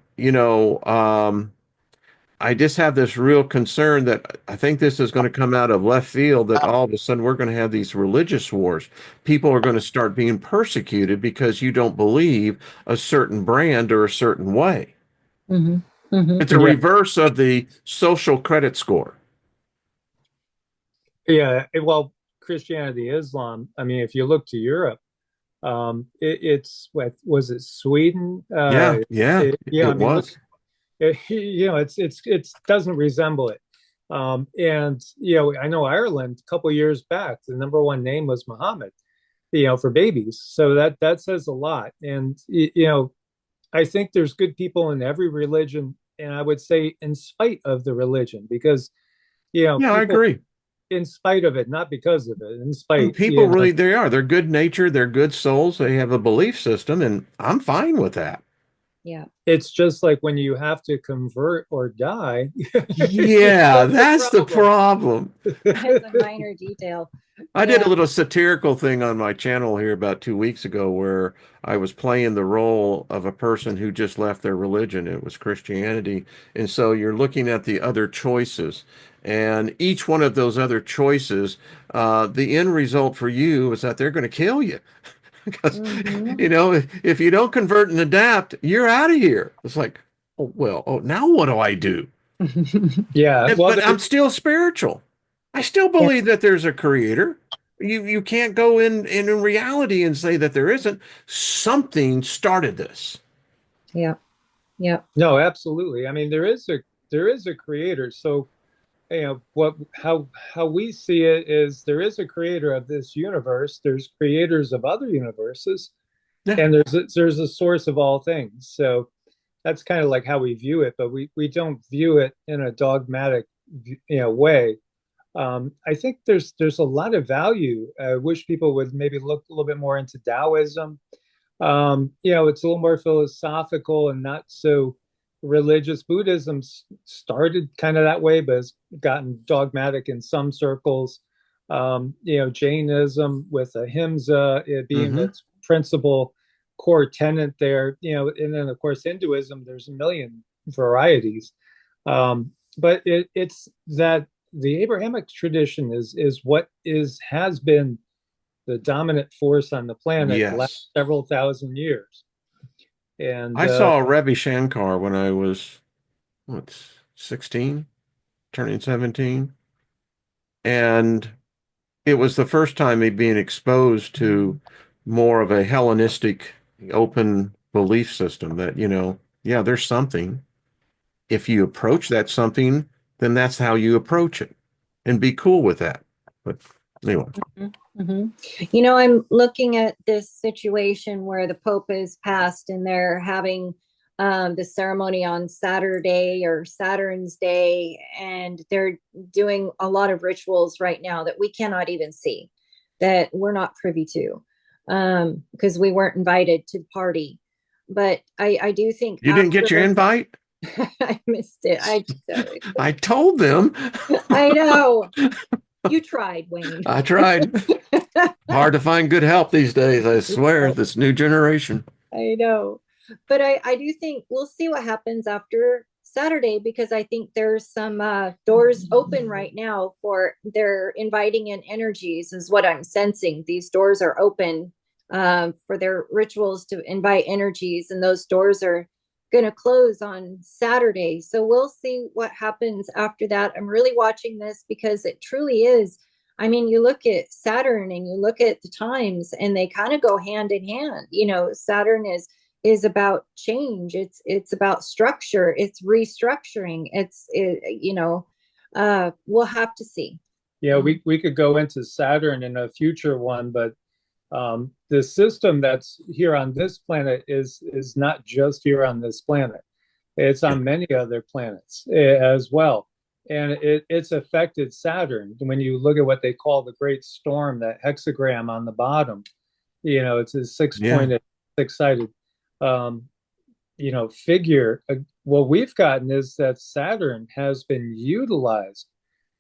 I just have this real concern that I think this is going to come out of left field, that all of a sudden we're going to have these religious wars. People are going to start being persecuted because you don't believe a certain brand or a certain way. Hmm. Hmm. It's a Yeah, reverse of the social credit score. yeah. Well, Christianity, Islam. I mean, if you look to Europe, it's what was it, Sweden? Yeah, yeah, Yeah, I it mean, look, was. it's doesn't resemble it. And I know Ireland a couple years back, the number one name was Muhammad, for babies. So that says a lot. And I think there's good people in every religion, and I would say in spite of the religion, because Yeah, I people agree. in spite of it, not because of it, in And spite, people really, they are. They're good natured. They're good souls. They have a belief system, and I'm fine with that. Yeah. it's just like when you have to convert or die, Yeah, that's a that's the problem. problem. It's a minor detail. I did a Yeah. little satirical thing on my channel here about 2 weeks ago where I was playing the role of a person who just left their religion. It was Christianity. And so you're looking at the other choices. And each one of those other choices, the end result for you is that they're going to kill you. Because, Hmm. if you don't convert and adapt, you're out of here. It's like, oh, well, oh, now what do I do? Yeah, well, But I'm still spiritual. I still Yeah. believe that there's a creator. You can't go in reality and say that there isn't. Something started this. Yeah. Yeah. no, absolutely. I mean, there is a creator. So what how we see it is there is a creator of this universe. There's creators of other universes, Yeah. and there's a source of all things. So that's kind of like how we view it, but we don't view it in a dogmatic way. I think there's a lot of value. I wish people would maybe look a little bit more into Taoism. It's a little more philosophical and not so religious. Buddhism started kind of that way, but has gotten dogmatic in some circles. Jainism with ahimsa being Hmm. its principal core tenet there, and then of course Hinduism, there's a million varieties. But it's that the Abrahamic tradition is what has been the dominant force on the planet the last Yes. several thousand years. And I saw Ravi Shankar when I was, what, 16, turning 17. And it was the first time me being exposed to more of a Hellenistic open belief system that, yeah, there's something. If you approach that something, then that's how you approach it and be cool with that. But anyway, Hmm. I'm looking at this situation where the Pope is passed and they're having the ceremony on Saturday or Saturn's Day, and they're doing a lot of rituals right now that we cannot even see, that we're not privy to, because we weren't invited to the party. But I do think you didn't get your after invite? I missed it. I told them. I know you tried, Wayne. I tried. Hard to find good help these days, I swear, this new generation. I know. But I do think we'll see what happens after Saturday, because I think there's some doors open right now for they're inviting in energies, is what I'm sensing. These doors are open for their rituals to invite energies, and those doors are going to close on Saturday. So we'll see what happens after that. I'm really watching this because it truly is. I mean, you look at Saturn and you look at the times, and they kind of go hand in hand. Saturn is about change. It's about structure. It's restructuring. We'll have to see. yeah, we could go into Saturn in a future one, but the system that's here on this planet is not just here on this planet. It's Yeah. on many other planets as well. And it's affected Saturn. When you look at what they call the Great Storm, that hexagram on the bottom, it's a Yeah. six-pointed, six-sided, figure. What we've gotten is that Saturn has been utilized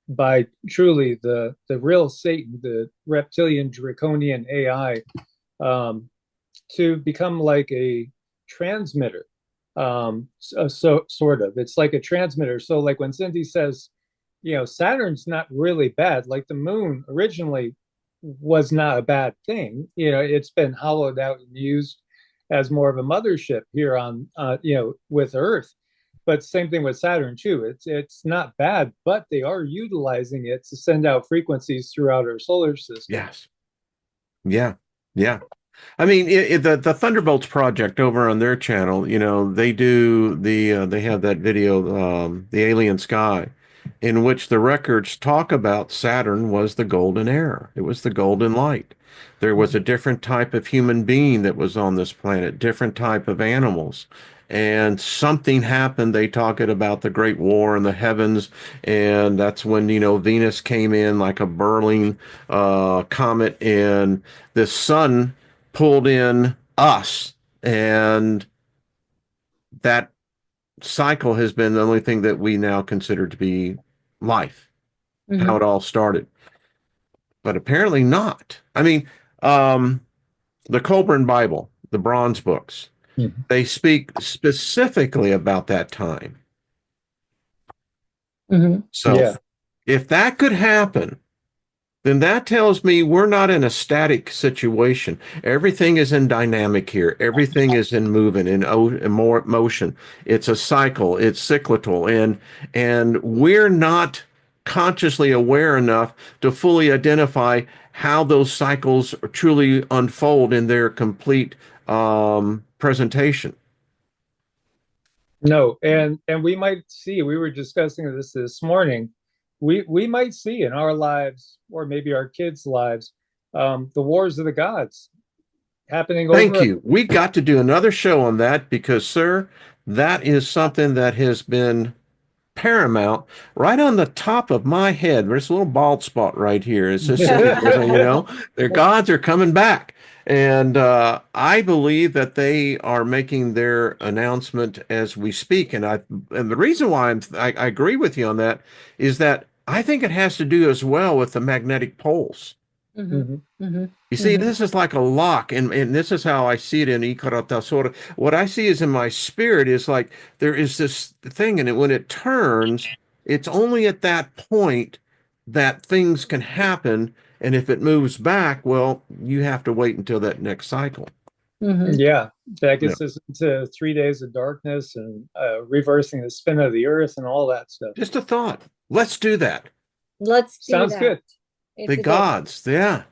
by truly the real Satan, the reptilian draconian AI, to become like a transmitter. So sort of, it's like a transmitter. So like when Cindy says, Saturn's not really bad. Like the moon originally was not a bad thing. It's been hollowed out and used as more of a mothership here on, with Earth. But same thing with Saturn too. It's not bad, but they are utilizing it to send out frequencies throughout our solar system. Yes. Yeah. Yeah. I mean, the Thunderbolts project over on their channel, they do they have that video, the Alien Sky, in which the records talk about Saturn was the golden era. It was the golden light. There was a different type of human being that was on this planet, different type of animals. And something happened. They talk it about the Great War in the heavens, and that's when, Venus came in like a burling comet, and the sun pulled in us, and that cycle has been the only thing that we now consider to be life, how it all started. But apparently not. I mean, the Colburn Bible, the Bronze books, they speak specifically about that time. So Yeah. if that could happen, then that tells me we're not in a static situation. Everything is in dynamic here. Everything is in movement, in more motion. It's a cycle. It's cyclical, and we're not consciously aware enough to fully identify how those cycles truly unfold in their complete presentation. No, and we might see, we were discussing this morning, we might see in our lives, or maybe our kids' lives, the wars of the gods happening Thank over. you. We got to do another show on that because, sir, that is something that has been paramount right on the top of my head. There's a little bald spot right here. It's just sitting there, so, their gods are coming back. And I believe that they are making their announcement as we speak. And the reason why I agree with you on that is that I think it has to do as well with the magnetic poles. You see, this is like a lock, and this is how I see it in Ikaratasora. What I see is in my spirit is like there is this thing, and when it turns, it's only at that point that things can happen. And if it moves back, well, you have to wait until that next cycle. Yeah, that gets us into 3 days of darkness and reversing the spin of the earth and all that stuff. Just a thought. Let's do that. Let's do Sounds that. good. The gods, yeah.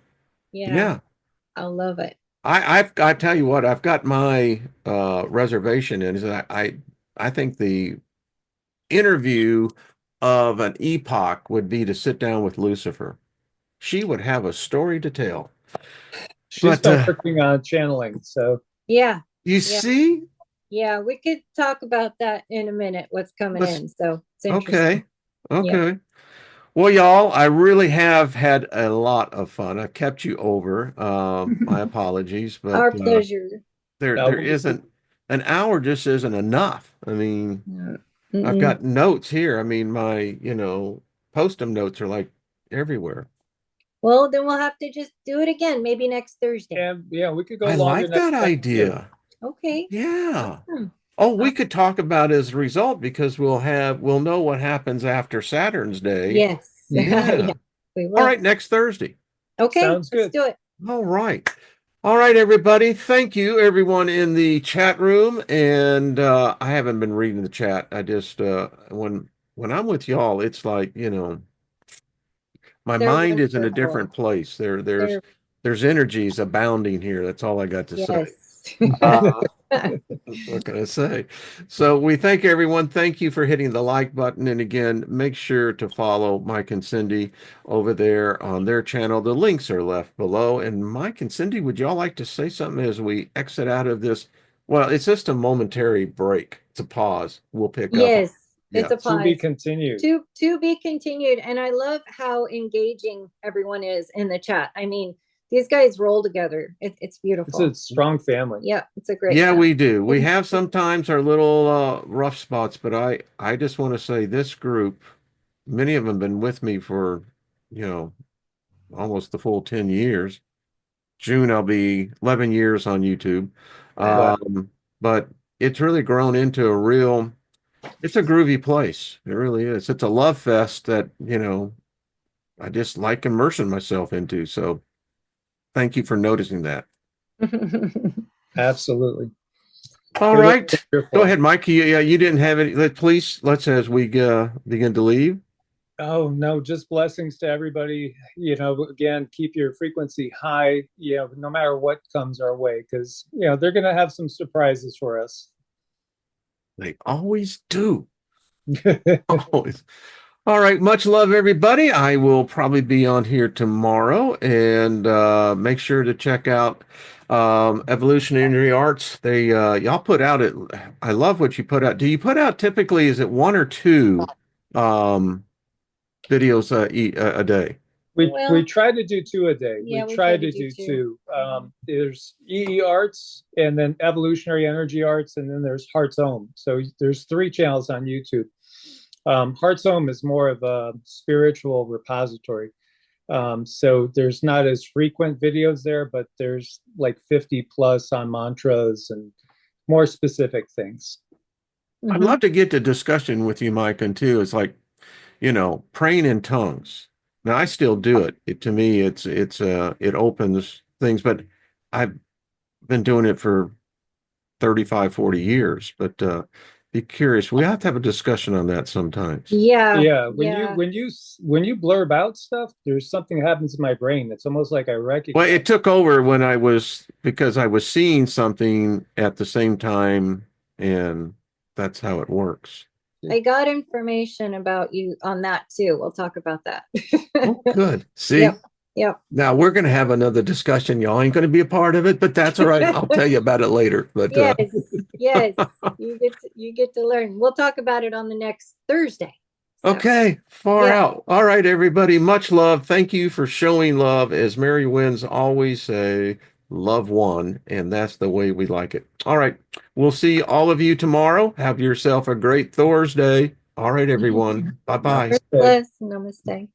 I love it. I tell you what, I've got my reservation in is that I think the interview of an epoch would be to sit down with Lucifer. She would have a story to tell. She's been working on channeling, so you see? Yeah, we could talk about that in a minute, what's coming in. So it's interesting. Okay. Well, y'all, I really have had a lot of fun. I kept you over. My apologies, but our pleasure. There isn't an hour just isn't enough. I mean, I've got notes here. I mean, my, post-em notes are like everywhere. Well, then we'll have to just do it again, maybe next Thursday. And we could go I longer. like that idea. Okay. Yeah. Oh, we could talk about as a result because we'll know what happens after Saturn's Day. Yes. Yeah. We will. All right, next Thursday. Okay. Sounds good. Let's do it. All right. All right, everybody. Thank you, everyone in the chat room. And I haven't been reading the chat. I just when I'm with y'all, it's like, my mind is in a different place. There's energies abounding here. That's all I got to say. What can I say? So we thank everyone. Thank you for hitting the like button. And again, make sure to follow Mike and Cindy over there on their channel. The links are left below. And Mike and Cindy, would y'all like to say something as we exit out of this? Well, it's just a momentary break. It's a pause. We'll pick up. Yes, it's a pause. To be continued. To be continued. And I love how engaging everyone is in the chat. I mean, these guys roll together. It's beautiful. It's a strong family. Yeah, it's a great. Yeah, we do. We have sometimes our little rough spots, but I just want to say this group many of them been with me for, you know, almost the full 10 years. June, I'll be 11 years on YouTube. Wow. But it's really grown into it's a groovy place. It really is. It's a love fest that, I just like immersing myself into. So thank you for noticing that. Absolutely. All It was right. wonderful. Go ahead, Mike. You didn't have any. Let's as we begin to leave. Oh, no, just blessings to everybody. Again, keep your frequency high, no matter what comes our way, because, they're going to have some surprises for us. They always do. Always. All right. Much love, everybody. I will probably be on here tomorrow, and make sure to check out Evolutionary Arts. They y'all put out it. I love what you put out. Do you put out typically? Is it one or two videos a day? We try to do 2 a day. Yeah, we try to do two. There's EE Arts, and then Evolutionary Energy Arts, and then there's Heart's Home. So there's 3 channels on YouTube. Heart's Home is more of a spiritual repository. So there's not as frequent videos there, but there's like 50 plus on mantras and more specific things. I'd love to get to discussion with you, Mike, and too. It's like, praying in tongues. Now I still do it. To me, it opens things, but I've been doing it for 35, 40 years. But be curious. We have to have a discussion on that sometimes. Yeah. When you blurb out stuff, there's something that happens in my brain. It's almost like I recognize. Well, it took over because I was seeing something at the same time, and that's how it works. I got information about you on that too. We'll talk about that. Oh, good. See? Yep. Now we're going to have another discussion. Y'all ain't going to be a part of it, but that's all right. I'll tell you about it later. But yes, you get to learn. We'll talk about it on the next Thursday. So. Okay, out. All right, everybody. Much love. Thank you for showing love. As Mary Wynn's always say, love one, and that's the way we like it. All right. We'll see all of you tomorrow. Have yourself a great Thursday. All right, everyone. Bye-bye. Namaste.